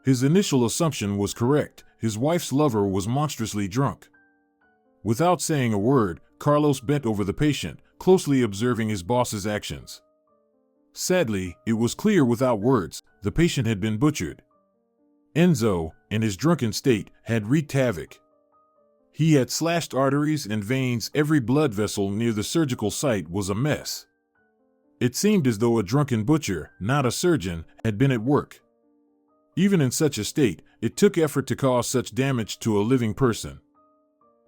His initial assumption was correct. His wife's lover was monstrously drunk. Without saying a word, Carlos bent over the patient, closely observing his boss's actions. Sadly, it was clear without words, the patient had been butchered. Enzo, in his drunken state, had wreaked havoc. He had slashed arteries and veins. Every blood vessel near the surgical site was a mess. It seemed as though a drunken butcher, not a surgeon, had been at work. Even in such a state, it took effort to cause such damage to a living person.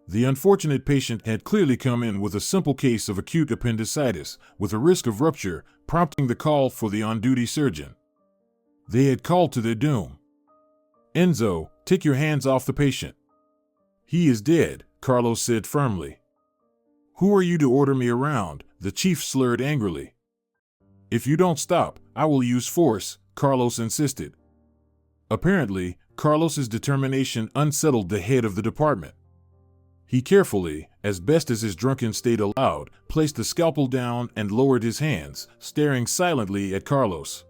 The unfortunate patient had clearly come in with a simple case of acute appendicitis, with a risk of rupture, prompting the call for the on-duty surgeon. They had called to their doom. Enzo, take your hands off the patient. He is dead, Carlos said firmly. Who are you to order me around? The chief slurred angrily. If you don't stop, I will use force, Carlos insisted. Apparently, Carlos's determination unsettled the head of the department. He carefully, as best as his drunken state allowed, placed the scalpel down and lowered his hands, staring silently at Carlos.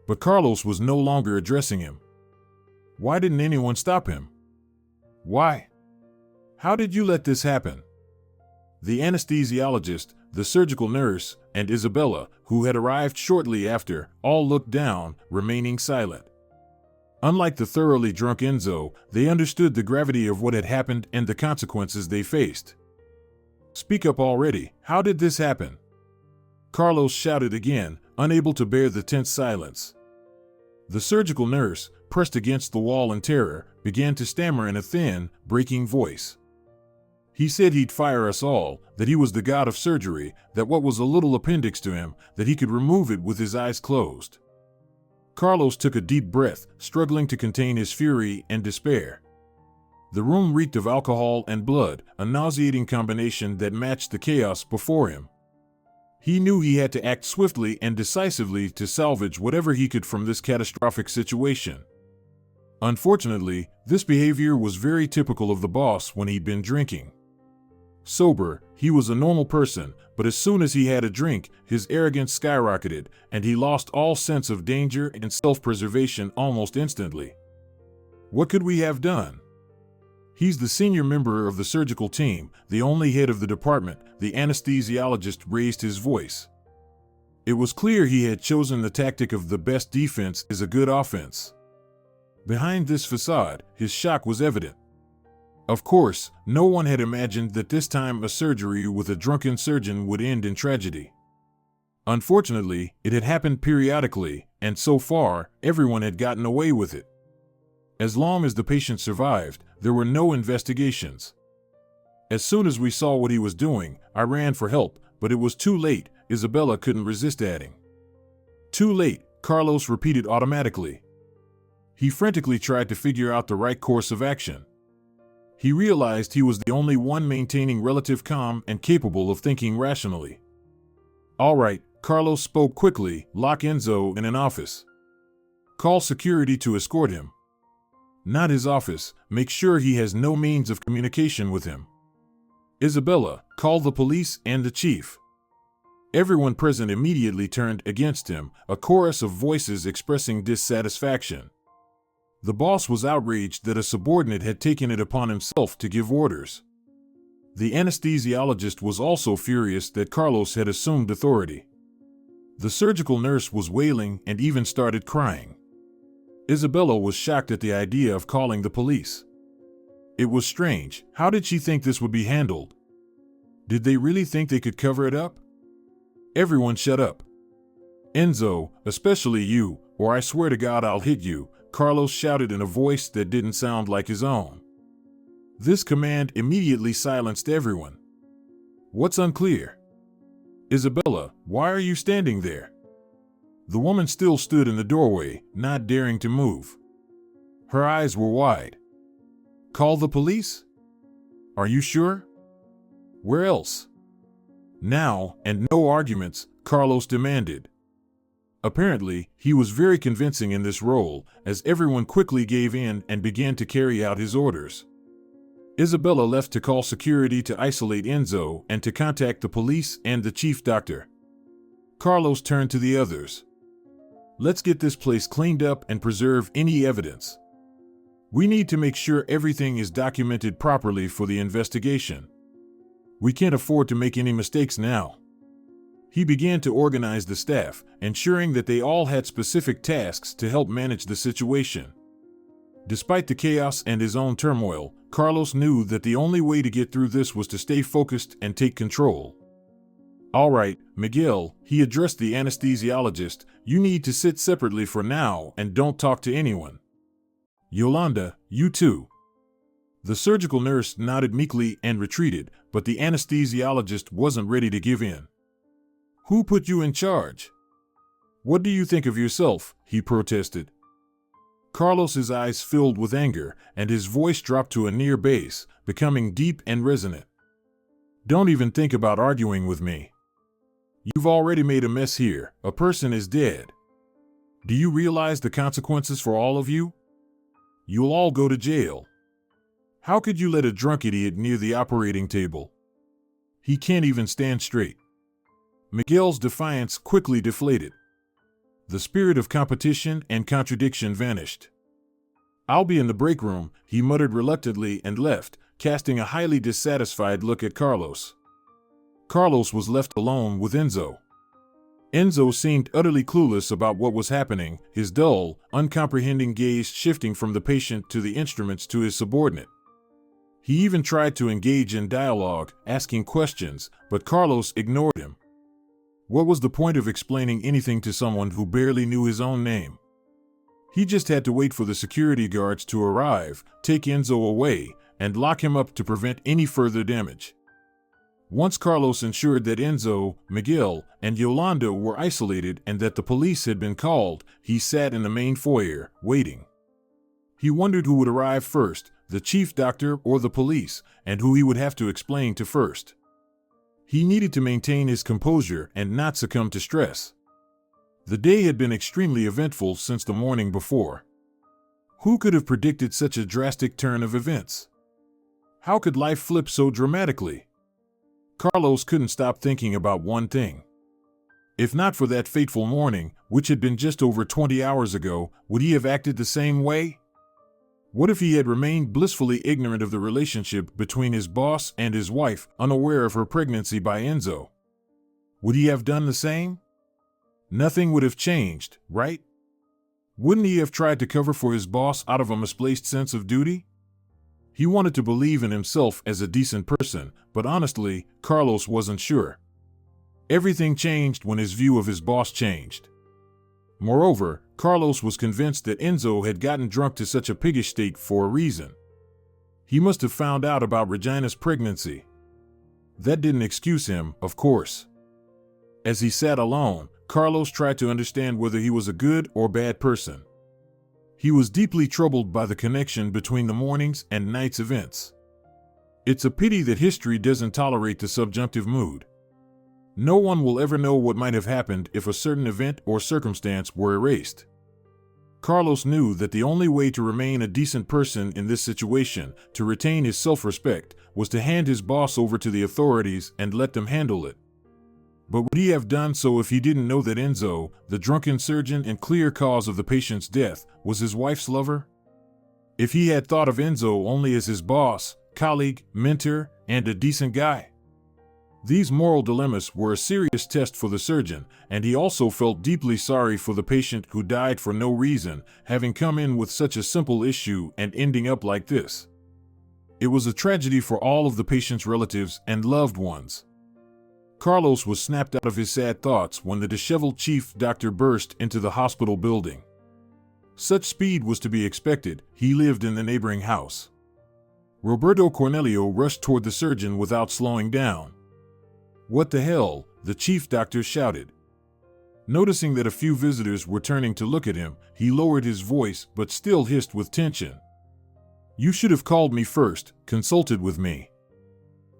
But Carlos was no longer addressing him. Why didn't anyone stop him? Why? How did you let this happen? The anesthesiologist, the surgical nurse, and Isabella, who had arrived shortly after, all looked down, remaining silent. Unlike the thoroughly drunk Enzo, they understood the gravity of what had happened and the consequences they faced. Speak up already. How did this happen? Carlos shouted again, unable to bear the tense silence. The surgical nurse, pressed against the wall in terror, began to stammer in a thin, breaking voice. He said he'd fire us all, that he was the god of surgery, that what was a little appendix to him, that he could remove it with his eyes closed. Carlos took a deep breath, struggling to contain his fury and despair. The room reeked of alcohol and blood, a nauseating combination that matched the chaos before him. He knew he had to act swiftly and decisively to salvage whatever he could from this catastrophic situation. Unfortunately, this behavior was very typical of the boss when he'd been drinking. Sober, he was a normal person, but as soon as he had a drink, his arrogance skyrocketed, and he lost all sense of danger and self-preservation almost instantly. What could we have done? He's the senior member of the surgical team, the only head of the department. The anesthesiologist raised his voice. It was clear he had chosen the tactic of the best defense is a good offense. Behind this facade, his shock was evident. Of course, no one had imagined that this time a surgery with a drunken surgeon would end in tragedy. Unfortunately, it had happened periodically, and so far, everyone had gotten away with it. As long as the patient survived, there were no investigations. As soon as we saw what he was doing, I ran for help, but it was too late, Isabella couldn't resist adding. Too late, Carlos repeated automatically. He frantically tried to figure out the right course of action. He realized he was the only one maintaining relative calm and capable of thinking rationally. All right, Carlos spoke quickly, lock Enzo in an office. Call security to escort him. Not his office, make sure he has no means of communication with him. Isabella, call the police and the chief. Everyone present immediately turned against him, a chorus of voices expressing dissatisfaction. The boss was outraged that a subordinate had taken it upon himself to give orders. The anesthesiologist was also furious that Carlos had assumed authority. The surgical nurse was wailing and even started crying. Isabella was shocked at the idea of calling the police. It was strange. How did she think this would be handled? Did they really think they could cover it up? Everyone shut up. Enzo, especially you, or I swear to God I'll hit you, Carlos shouted in a voice that didn't sound like his own. This command immediately silenced everyone. What's unclear? Isabella, why are you standing there? The woman still stood in the doorway, not daring to move. Her eyes were wide. Call the police? Are you sure? Where else? Now, and no arguments, Carlos demanded. Apparently, he was very convincing in this role, as everyone quickly gave in and began to carry out his orders. Isabella left to call security to isolate Enzo and to contact the police and the chief doctor. Carlos turned to the others. Let's get this place cleaned up and preserve any evidence. We need to make sure everything is documented properly for the investigation. We can't afford to make any mistakes now. He began to organize the staff, ensuring that they all had specific tasks to help manage the situation. Despite the chaos and his own turmoil, Carlos knew that the only way to get through this was to stay focused and take control. All right, Miguel, he addressed the anesthesiologist, you need to sit separately for now and don't talk to anyone. Yolanda, you too. The surgical nurse nodded meekly and retreated, but the anesthesiologist wasn't ready to give in. Who put you in charge? What do you think of yourself? He protested. Carlos's eyes filled with anger, and his voice dropped to a near bass, becoming deep and resonant. "Don't even think about arguing with me. You've already made a mess here. A person is dead. Do you realize the consequences for all of you? You'll all go to jail. How could you let a drunk idiot near the operating table? He can't even stand straight." Miguel's defiance quickly deflated. The spirit of competition and contradiction vanished. "I'll be in the break room," he muttered reluctantly and left, casting a highly dissatisfied look at Carlos. Carlos was left alone with Enzo. Enzo seemed utterly clueless about what was happening, his dull, uncomprehending gaze shifting from the patient to the instruments to his subordinate. He even tried to engage in dialogue, asking questions, but Carlos ignored him. What was the point of explaining anything to someone who barely knew his own name? He just had to wait for the security guards to arrive, take Enzo away, and lock him up to prevent any further damage. Once Carlos ensured that Enzo, Miguel, and Yolanda were isolated and that the police had been called, he sat in the main foyer, waiting. He wondered who would arrive first, the chief doctor or the police, and who he would have to explain to first. He needed to maintain his composure and not succumb to stress. The day had been extremely eventful since the morning before. Who could have predicted such a drastic turn of events? How could life flip so dramatically? Carlos couldn't stop thinking about one thing. If not for that fateful morning, which had been just over 20 hours ago, would he have acted the same way? What if he had remained blissfully ignorant of the relationship between his boss and his wife, unaware of her pregnancy by Enzo? Would he have done the same? Nothing would have changed, right? Wouldn't he have tried to cover for his boss out of a misplaced sense of duty? He wanted to believe in himself as a decent person, but honestly, Carlos wasn't sure. Everything changed when his view of his boss changed. Moreover, Carlos was convinced that Enzo had gotten drunk to such a piggish state for a reason. He must have found out about Regina's pregnancy. That didn't excuse him, of course. As he sat alone, Carlos tried to understand whether he was a good or bad person. He was deeply troubled by the connection between the morning's and night's events. It's a pity that history doesn't tolerate the subjunctive mood. No one will ever know what might have happened if a certain event or circumstance were erased. Carlos knew that the only way to remain a decent person in this situation, to retain his self-respect, was to hand his boss over to the authorities and let them handle it. But would he have done so if he didn't know that Enzo, the drunken surgeon and clear cause of the patient's death, was his wife's lover? If he had thought of Enzo only as his boss, colleague, mentor, and a decent guy? These moral dilemmas were a serious test for the surgeon, and he also felt deeply sorry for the patient who died for no reason, having come in with such a simple issue and ending up like this. It was a tragedy for all of the patient's relatives and loved ones. Carlos was snapped out of his sad thoughts when the disheveled chief doctor burst into the hospital building. Such speed was to be expected, he lived in the neighboring house. Roberto Cornelio rushed toward the surgeon without slowing down. "What the hell?" the chief doctor shouted. Noticing that a few visitors were turning to look at him, he lowered his voice but still hissed with tension. "You should have called me first, consulted with me.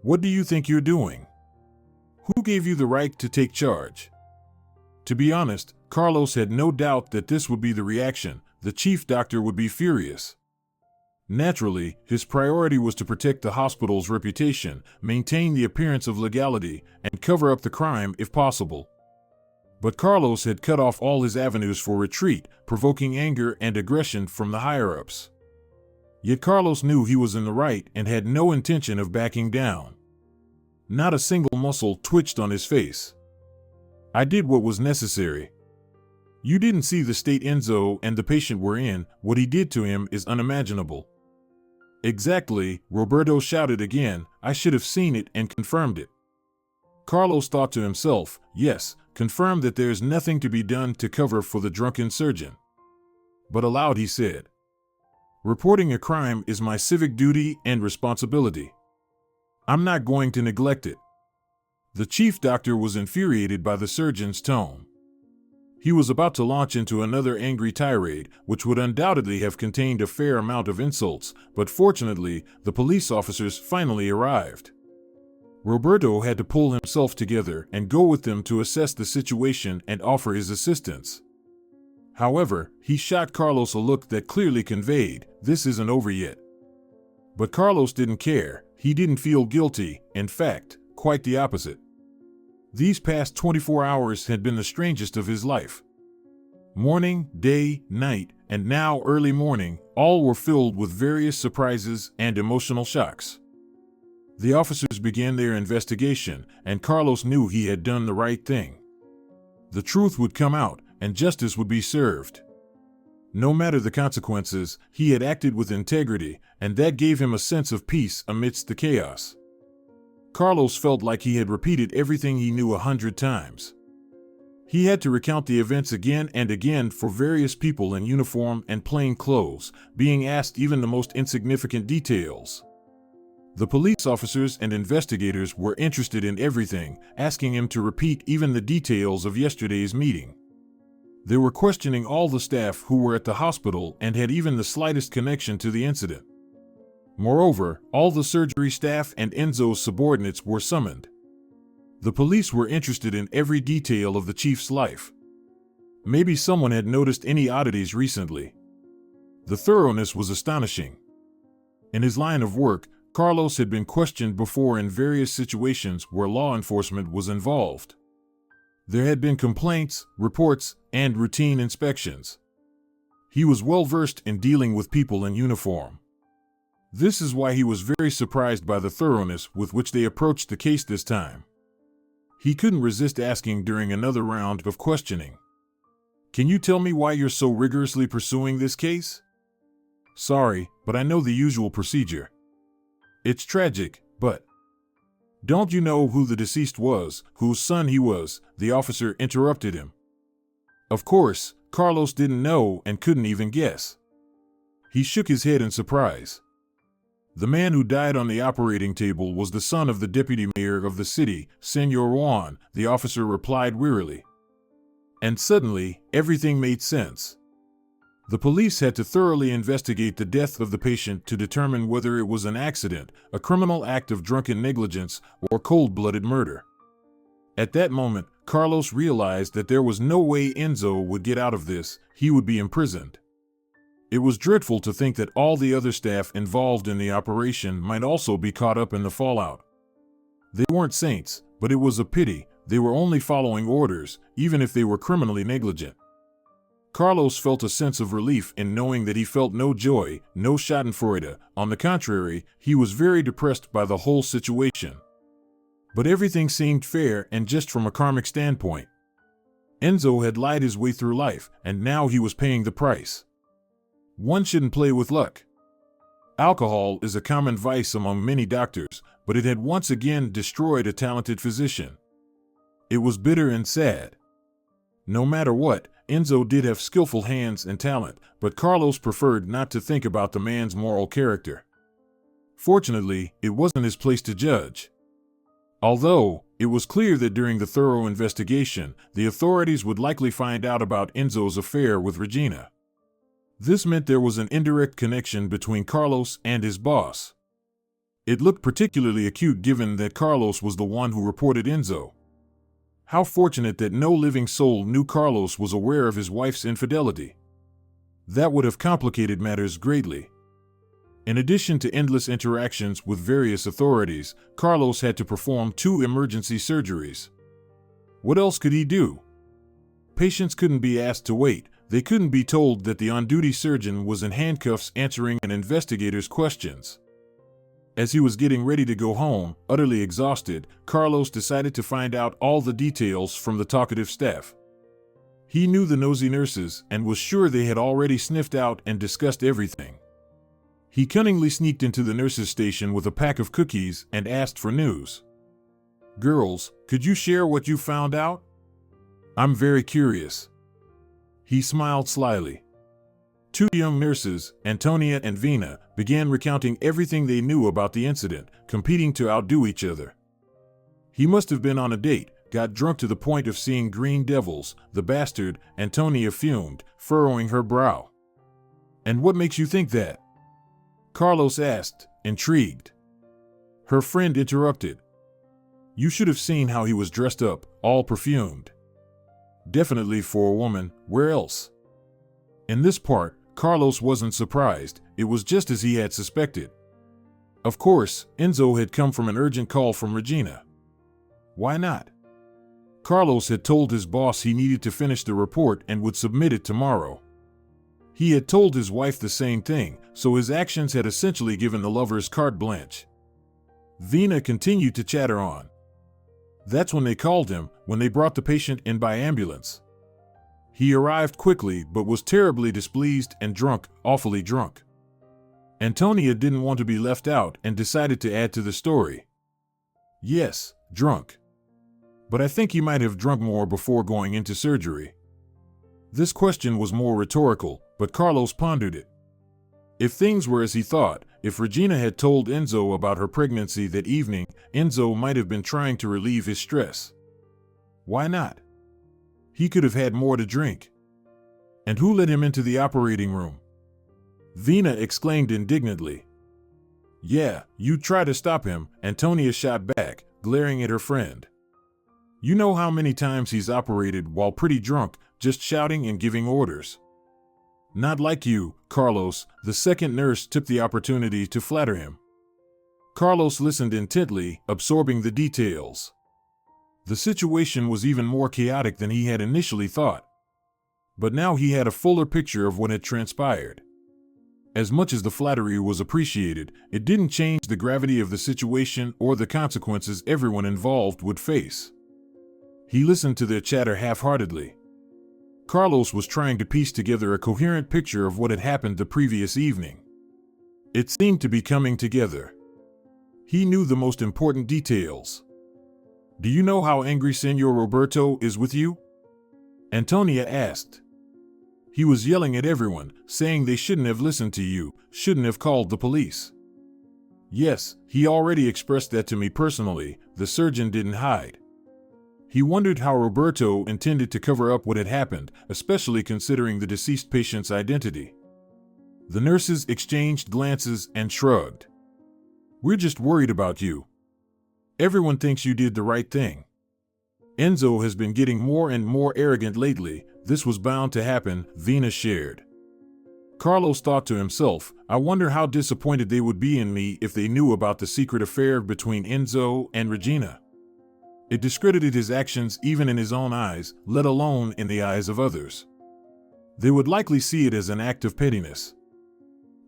What do you think you're doing? Who gave you the right to take charge?" To be honest, Carlos had no doubt that this would be the reaction. The chief doctor would be furious. Naturally, his priority was to protect the hospital's reputation, maintain the appearance of legality, and cover up the crime if possible. But Carlos had cut off all his avenues for retreat, provoking anger and aggression from the higher-ups. Yet Carlos knew he was in the right and had no intention of backing down. Not a single muscle twitched on his face. "I did what was necessary. You didn't see the state Enzo and the patient were in. What he did to him is unimaginable." "Exactly," Roberto shouted again. "I should have seen it and confirmed it." Carlos thought to himself, yes, confirm that there's nothing to be done to cover for the drunken surgeon. But aloud he said, "Reporting a crime is my civic duty and responsibility. I'm not going to neglect it." The chief doctor was infuriated by the surgeon's tone. He was about to launch into another angry tirade, which would undoubtedly have contained a fair amount of insults, but fortunately, the police officers finally arrived. Roberto had to pull himself together and go with them to assess the situation and offer his assistance. However, he shot Carlos a look that clearly conveyed, "This isn't over yet." But Carlos didn't care. He didn't feel guilty, in fact, quite the opposite. These past 24 hours had been the strangest of his life. Morning, day, night, and now early morning, all were filled with various surprises and emotional shocks. The officers began their investigation, and Carlos knew he had done the right thing. The truth would come out, and justice would be served. No matter the consequences, he had acted with integrity, and that gave him a sense of peace amidst the chaos. Carlos felt like he had repeated everything he knew 100 times. He had to recount the events again and again for various people in uniform and plain clothes, being asked even the most insignificant details. The police officers and investigators were interested in everything, asking him to repeat even the details of yesterday's meeting. They were questioning all the staff who were at the hospital and had even the slightest connection to the incident. Moreover, all the surgery staff and Enzo's subordinates were summoned. The police were interested in every detail of the chief's life. Maybe someone had noticed any oddities recently. The thoroughness was astonishing. In his line of work, Carlos had been questioned before in various situations where law enforcement was involved. There had been complaints, reports, and routine inspections. He was well versed in dealing with people in uniform. This is why he was very surprised by the thoroughness with which they approached the case this time. He couldn't resist asking during another round of questioning, "Can you tell me why you're so rigorously pursuing this case?" "Sorry, but I know the usual procedure." "It's tragic, but..." "Don't you know who the deceased was, whose son he was?" the officer interrupted him. Of course, Carlos didn't know and couldn't even guess. He shook his head in surprise. The man who died on the operating table was the son of the deputy mayor of the city, Senor Juan, the officer replied wearily. And suddenly, everything made sense. The police had to thoroughly investigate the death of the patient to determine whether it was an accident, a criminal act of drunken negligence, or cold-blooded murder. At that moment, Carlos realized that there was no way Enzo would get out of this. He would be imprisoned. It was dreadful to think that all the other staff involved in the operation might also be caught up in the fallout. They weren't saints, but it was a pity. They were only following orders, even if they were criminally negligent. Carlos felt a sense of relief in knowing that he felt no joy, no schadenfreude. On the contrary, he was very depressed by the whole situation. But everything seemed fair and just from a karmic standpoint. Enzo had lied his way through life, and now he was paying the price. One shouldn't play with luck. Alcohol is a common vice among many doctors, but it had once again destroyed a talented physician. It was bitter and sad. No matter what, Enzo did have skillful hands and talent, but Carlos preferred not to think about the man's moral character. Fortunately, it wasn't his place to judge. Although, it was clear that during the thorough investigation, the authorities would likely find out about Enzo's affair with Regina. This meant there was an indirect connection between Carlos and his boss. It looked particularly acute given that Carlos was the one who reported Enzo. How fortunate that no living soul knew Carlos was aware of his wife's infidelity. That would have complicated matters greatly. In addition to endless interactions with various authorities, Carlos had to perform 2 emergency surgeries. What else could he do? Patients couldn't be asked to wait. They couldn't be told that the on-duty surgeon was in handcuffs answering an investigator's questions. As he was getting ready to go home, utterly exhausted, Carlos decided to find out all the details from the talkative staff. He knew the nosy nurses and was sure they had already sniffed out and discussed everything. He cunningly sneaked into the nurses' station with a pack of cookies and asked for news. "Girls, could you share what you found out? I'm very curious." He smiled slyly. 2 young nurses, Antonia and Vina, began recounting everything they knew about the incident, competing to outdo each other. He must have been on a date, got drunk to the point of seeing green devils, the bastard, Antonia fumed, furrowing her brow. And what makes you think that? Carlos asked, intrigued. Her friend interrupted. You should have seen how he was dressed up, all perfumed. Definitely for a woman, where else? In this part, Carlos wasn't surprised, it was just as he had suspected. Of course, Enzo had come from an urgent call from Regina. Why not? Carlos had told his boss he needed to finish the report and would submit it tomorrow. He had told his wife the same thing, so his actions had essentially given the lovers carte blanche. Vina continued to chatter on. That's when they called him, when they brought the patient in by ambulance. He arrived quickly but was terribly displeased and drunk, awfully drunk. Antonia didn't want to be left out and decided to add to the story. Yes, drunk. But I think he might have drunk more before going into surgery. This question was more rhetorical, but Carlos pondered it. If things were as he thought, if Regina had told Enzo about her pregnancy that evening, Enzo might have been trying to relieve his stress. Why not? He could have had more to drink. And who let him into the operating room? Vina exclaimed indignantly. Yeah, you try to stop him, Antonia shot back, glaring at her friend. You know how many times he's operated while pretty drunk, just shouting and giving orders. Not like you, Carlos, the second nurse took the opportunity to flatter him. Carlos listened intently, absorbing the details. The situation was even more chaotic than he had initially thought. But now he had a fuller picture of what had transpired. As much as the flattery was appreciated, it didn't change the gravity of the situation or the consequences everyone involved would face. He listened to their chatter half-heartedly. Carlos was trying to piece together a coherent picture of what had happened the previous evening. It seemed to be coming together. He knew the most important details. Do you know how angry Senor Roberto is with you? Antonia asked. He was yelling at everyone, saying they shouldn't have listened to you, shouldn't have called the police. Yes, he already expressed that to me personally, the surgeon didn't hide. He wondered how Roberto intended to cover up what had happened, especially considering the deceased patient's identity. The nurses exchanged glances and shrugged. We're just worried about you. Everyone thinks you did the right thing. Enzo has been getting more and more arrogant lately. This was bound to happen, Vina shared. Carlos thought to himself, I wonder how disappointed they would be in me if they knew about the secret affair between Enzo and Regina. It discredited his actions even in his own eyes, let alone in the eyes of others. They would likely see it as an act of pettiness.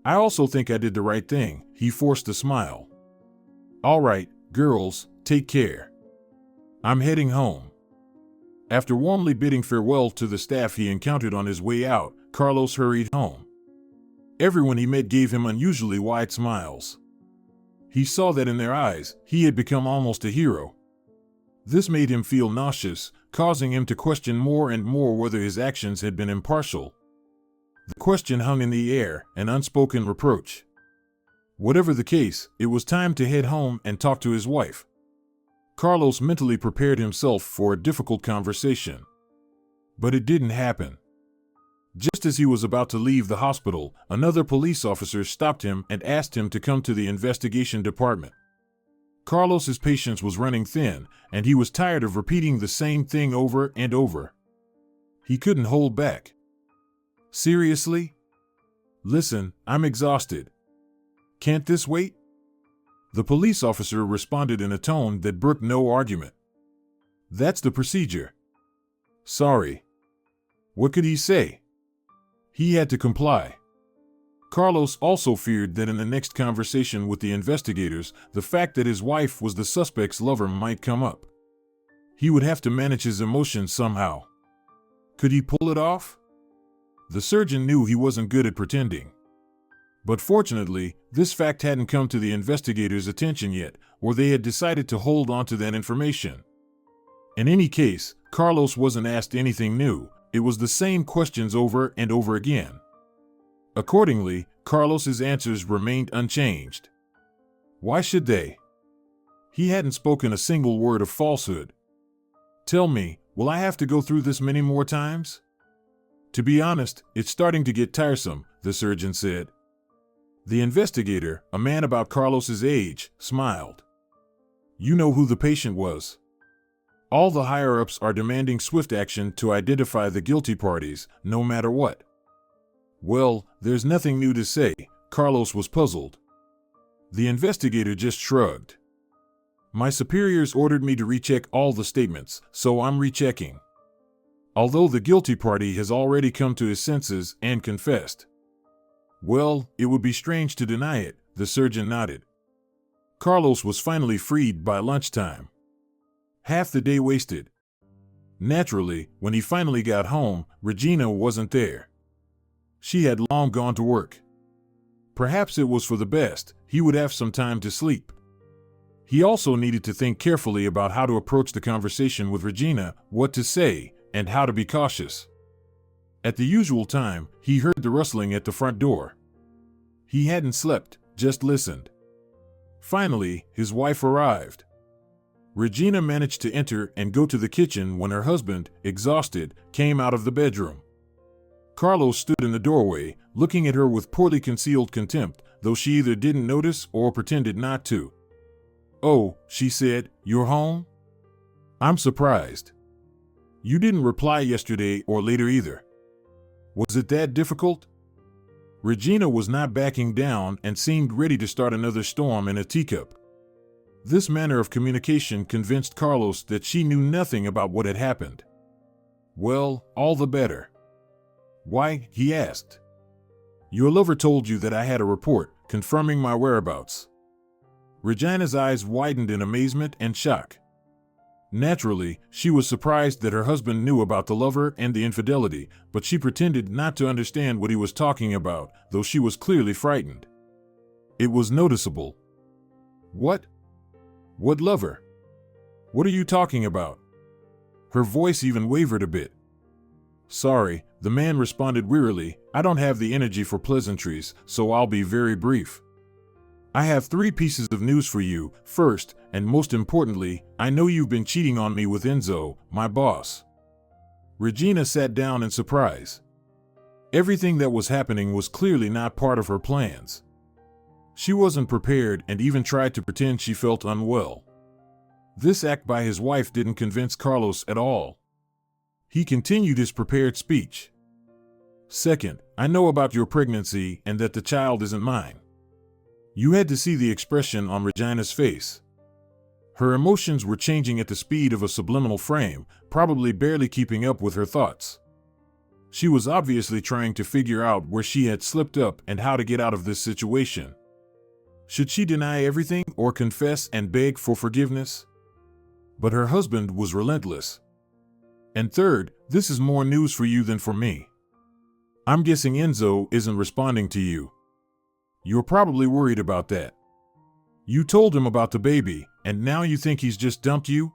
I also think I did the right thing, he forced a smile. All right, girls, take care. I'm heading home. After warmly bidding farewell to the staff he encountered on his way out, Carlos hurried home. Everyone he met gave him unusually wide smiles. He saw that in their eyes, he had become almost a hero. This made him feel nauseous, causing him to question more and more whether his actions had been impartial. The question hung in the air, an unspoken reproach. Whatever the case, it was time to head home and talk to his wife. Carlos mentally prepared himself for a difficult conversation. But it didn't happen. Just as he was about to leave the hospital, another police officer stopped him and asked him to come to the investigation department. Carlos's patience was running thin, and he was tired of repeating the same thing over and over. He couldn't hold back. Seriously? Listen, I'm exhausted. Can't this wait? The police officer responded in a tone that brooked no argument. That's the procedure. Sorry. What could he say? He had to comply. Carlos also feared that in the next conversation with the investigators, the fact that his wife was the suspect's lover might come up. He would have to manage his emotions somehow. Could he pull it off? The surgeon knew he wasn't good at pretending. But fortunately, this fact hadn't come to the investigators' attention yet, or they had decided to hold on to that information. In any case, Carlos wasn't asked anything new. It was the same questions over and over again. Accordingly, Carlos's answers remained unchanged. Why should they? He hadn't spoken a single word of falsehood. Tell me, will I have to go through this many more times? To be honest, it's starting to get tiresome, the surgeon said. The investigator, a man about Carlos's age, smiled. You know who the patient was. All the higher-ups are demanding swift action to identify the guilty parties, no matter what. Well, there's nothing new to say, Carlos was puzzled. The investigator just shrugged. My superiors ordered me to recheck all the statements, so I'm rechecking. Although the guilty party has already come to his senses and confessed. Well, it would be strange to deny it, the surgeon nodded. Carlos was finally freed by lunchtime. Half the day wasted. Naturally, when he finally got home, Regina wasn't there. She had long gone to work. Perhaps it was for the best, he would have some time to sleep. He also needed to think carefully about how to approach the conversation with Regina, what to say, and how to be cautious. At the usual time, he heard the rustling at the front door. He hadn't slept, just listened. Finally, his wife arrived. Regina managed to enter and go to the kitchen when her husband, exhausted, came out of the bedroom. Carlos stood in the doorway, looking at her with poorly concealed contempt, though she either didn't notice or pretended not to. Oh, she said, you're home? I'm surprised. You didn't reply yesterday or later either. Was it that difficult? Regina was not backing down and seemed ready to start another storm in a teacup. This manner of communication convinced Carlos that she knew nothing about what had happened. Well, all the better. Why? He asked. Your lover told you that I had a report confirming my whereabouts. Regina's eyes widened in amazement and shock. Naturally, she was surprised that her husband knew about the lover and the infidelity, but she pretended not to understand what he was talking about, though she was clearly frightened. It was noticeable. What? What lover? What are you talking about? Her voice even wavered a bit. Sorry, the man responded wearily, I don't have the energy for pleasantries, so I'll be very brief. I have 3 pieces of news for you. First, and most importantly, I know you've been cheating on me with Enzo, my boss. Regina sat down in surprise. Everything that was happening was clearly not part of her plans. She wasn't prepared and even tried to pretend she felt unwell. This act by his wife didn't convince Carlos at all. He continued his prepared speech. Second, I know about your pregnancy and that the child isn't mine. You had to see the expression on Regina's face. Her emotions were changing at the speed of a subliminal frame, probably barely keeping up with her thoughts. She was obviously trying to figure out where she had slipped up and how to get out of this situation. Should she deny everything or confess and beg for forgiveness? But her husband was relentless. And third, this is more news for you than for me. I'm guessing Enzo isn't responding to you. You're probably worried about that. You told him about the baby, and now you think he's just dumped you?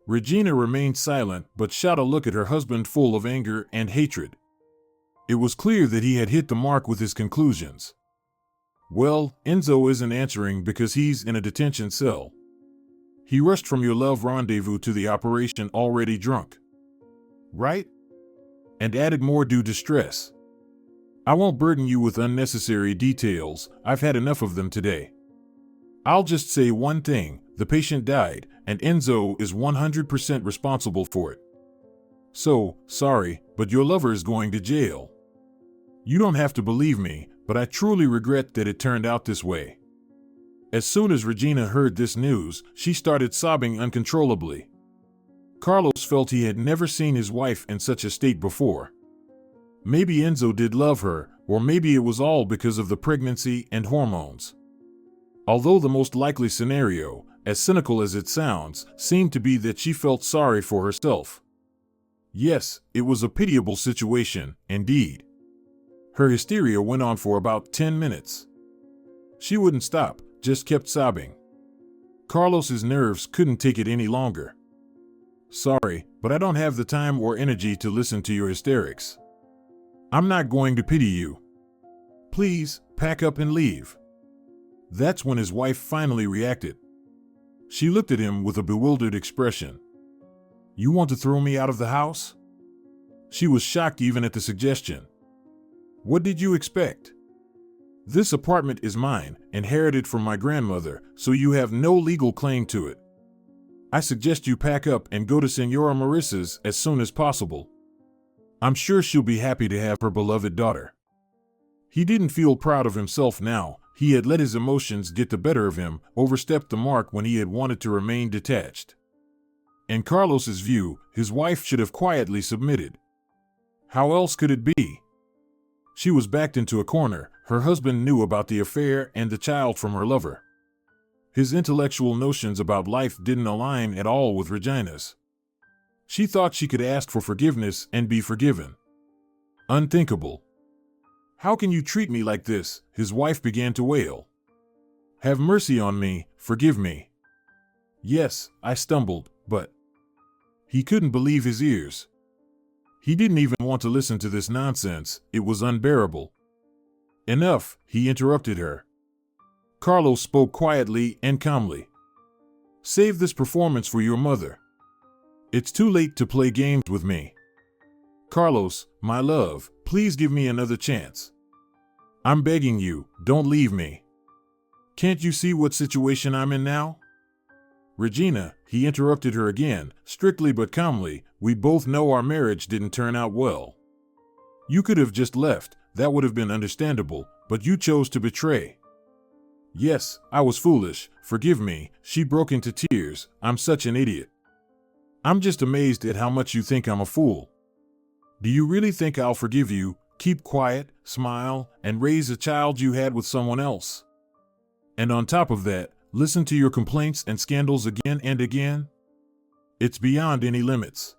Regina remained silent, but shot a look at her husband full of anger and hatred. It was clear that he had hit the mark with his conclusions. Well, Enzo isn't answering because he's in a detention cell. He rushed from your love rendezvous to the operation already drunk. Right? And added more due to stress. I won't burden you with unnecessary details, I've had enough of them today. I'll just say one thing, the patient died, and Enzo is 100% responsible for it. So, sorry, but your lover is going to jail. You don't have to believe me, but I truly regret that it turned out this way. As soon as Regina heard this news, she started sobbing uncontrollably. Carlos felt he had never seen his wife in such a state before. Maybe Enzo did love her, or maybe it was all because of the pregnancy and hormones. Although the most likely scenario, as cynical as it sounds, seemed to be that she felt sorry for herself. Yes, it was a pitiable situation, indeed. Her hysteria went on for about 10 minutes. She wouldn't stop, just kept sobbing. Carlos's nerves couldn't take it any longer. Sorry, but I don't have the time or energy to listen to your hysterics. I'm not going to pity you. Please, pack up and leave. That's when his wife finally reacted. She looked at him with a bewildered expression. You want to throw me out of the house? She was shocked even at the suggestion. What did you expect? This apartment is mine, inherited from my grandmother, so you have no legal claim to it. I suggest you pack up and go to Senora Marissa's as soon as possible. I'm sure she'll be happy to have her beloved daughter. He didn't feel proud of himself now. He had let his emotions get the better of him, overstepped the mark when he had wanted to remain detached. In Carlos's view, his wife should have quietly submitted. How else could it be? She was backed into a corner. Her husband knew about the affair and the child from her lover. His intellectual notions about life didn't align at all with Regina's. She thought she could ask for forgiveness and be forgiven. Unthinkable. How can you treat me like this? His wife began to wail. Have mercy on me, forgive me. Yes, I stumbled, but... He couldn't believe his ears. He didn't even want to listen to this nonsense. It was unbearable. Enough, he interrupted her. Carlos spoke quietly and calmly. Save this performance for your mother. It's too late to play games with me. Carlos, my love, please give me another chance. I'm begging you, don't leave me. Can't you see what situation I'm in now? Regina, he interrupted her again, strictly but calmly, we both know our marriage didn't turn out well. You could have just left, that would have been understandable, but you chose to betray. Yes, I was foolish, forgive me, she broke into tears, I'm such an idiot. I'm just amazed at how much you think I'm a fool. Do you really think I'll forgive you, keep quiet, smile, and raise a child you had with someone else? And on top of that, listen to your complaints and scandals again and again? It's beyond any limits.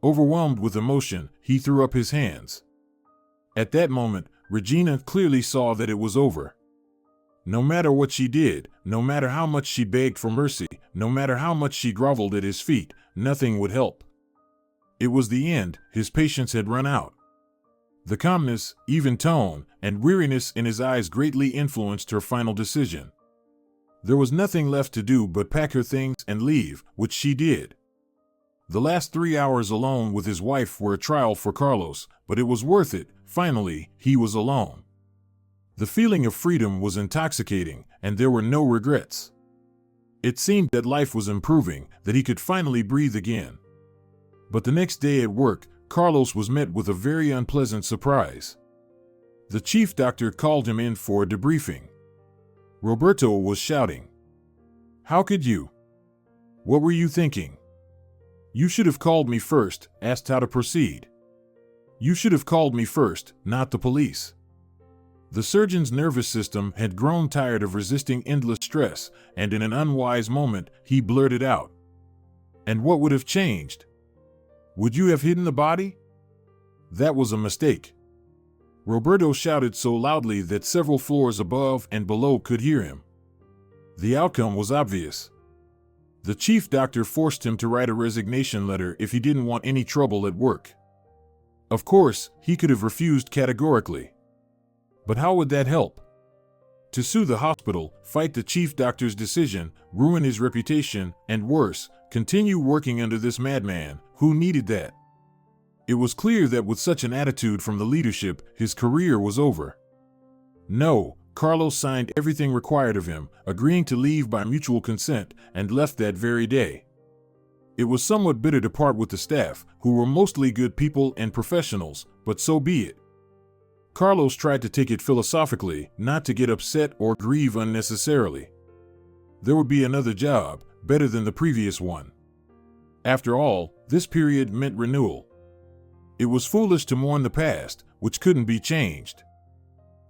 Overwhelmed with emotion, he threw up his hands. At that moment, Regina clearly saw that it was over. No matter what she did, no matter how much she begged for mercy, no matter how much she groveled at his feet, nothing would help. It was the end, his patience had run out. The calmness, even tone, and weariness in his eyes greatly influenced her final decision. There was nothing left to do but pack her things and leave, which she did. The last 3 hours alone with his wife were a trial for Carlos, but it was worth it. Finally, he was alone. The feeling of freedom was intoxicating, and there were no regrets. It seemed that life was improving, that he could finally breathe again. But the next day at work, Carlos was met with a very unpleasant surprise. The chief doctor called him in for a debriefing. Roberto was shouting. How could you? What were you thinking? You should have called me first, asked how to proceed. You should have called me first, not the police. The surgeon's nervous system had grown tired of resisting endless stress, and in an unwise moment, he blurted out. And what would have changed? Would you have hidden the body? That was a mistake. Roberto shouted so loudly that several floors above and below could hear him. The outcome was obvious. The chief doctor forced him to write a resignation letter if he didn't want any trouble at work. Of course, he could have refused categorically. But how would that help? To sue the hospital, fight the chief doctor's decision, ruin his reputation, and worse, continue working under this madman, who needed that? It was clear that with such an attitude from the leadership, his career was over. No, Carlos signed everything required of him, agreeing to leave by mutual consent, and left that very day. It was somewhat bitter to part with the staff, who were mostly good people and professionals, but so be it. Carlos tried to take it philosophically, not to get upset or grieve unnecessarily. There would be another job, better than the previous one. After all, this period meant renewal. It was foolish to mourn the past, which couldn't be changed.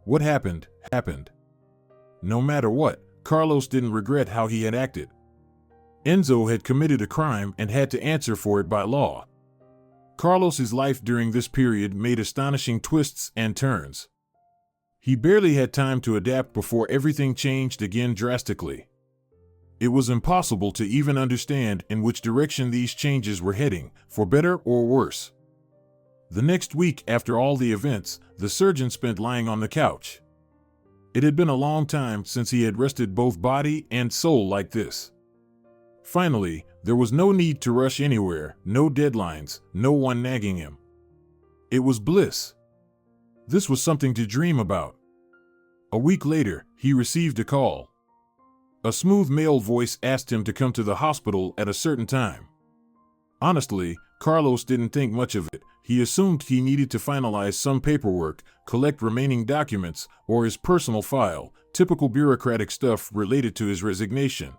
What happened, happened. No matter what, Carlos didn't regret how he had acted. Enzo had committed a crime and had to answer for it by law. Carlos's life during this period made astonishing twists and turns. He barely had time to adapt before everything changed again drastically. It was impossible to even understand in which direction these changes were heading, for better or worse. The next week after all the events, the surgeon spent lying on the couch. It had been a long time since he had rested both body and soul like this. Finally, There was no need to rush anywhere, no deadlines, no one nagging him. It was bliss. This was something to dream about. A week later, he received a call. A smooth male voice asked him to come to the hospital at a certain time. Honestly, Carlos didn't think much of it. He assumed he needed to finalize some paperwork, collect remaining documents, or his personal file, typical bureaucratic stuff related to his resignation.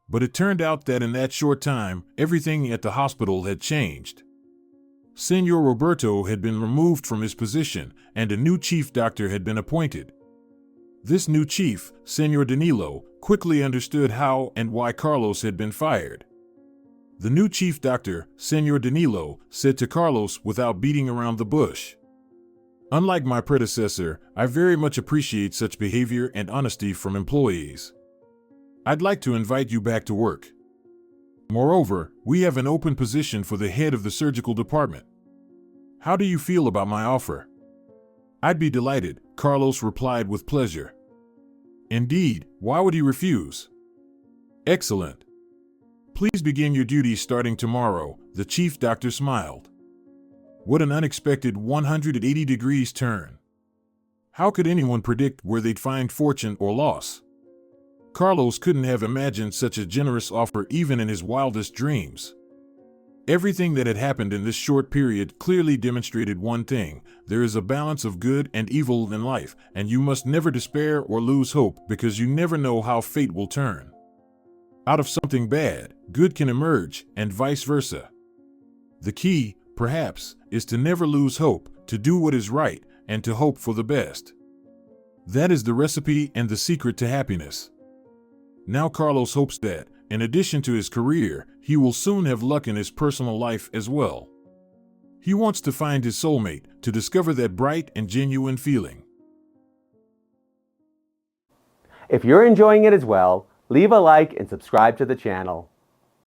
But it turned out that in that short time, everything at the hospital had changed. Senor Roberto had been removed from his position, and a new chief doctor had been appointed. This new chief, Senor Danilo, quickly understood how and why Carlos had been fired. The new chief doctor, Senor Danilo, said to Carlos without beating around the bush, "Unlike my predecessor, I very much appreciate such behavior and honesty from employees. I'd like to invite you back to work. Moreover, we have an open position for the head of the surgical department. How do you feel about my offer?" "I'd be delighted," Carlos replied with pleasure. "Indeed, why would he refuse?" "Excellent. Please begin your duties starting tomorrow," the chief doctor smiled. What an unexpected 180 degrees turn. How could anyone predict where they'd find fortune or loss? Carlos couldn't have imagined such a generous offer even in his wildest dreams. Everything that had happened in this short period clearly demonstrated one thing: there is a balance of good and evil in life, and you must never despair or lose hope because you never know how fate will turn. Out of something bad, good can emerge, and vice versa. The key, perhaps, is to never lose hope, to do what is right, and to hope for the best. That is the recipe and the secret to happiness. Now Carlos hopes that, in addition to his career, he will soon have luck in his personal life as well. He wants to find his soulmate, to discover that bright and genuine feeling. If you're enjoying it as well, leave a like and subscribe to the channel.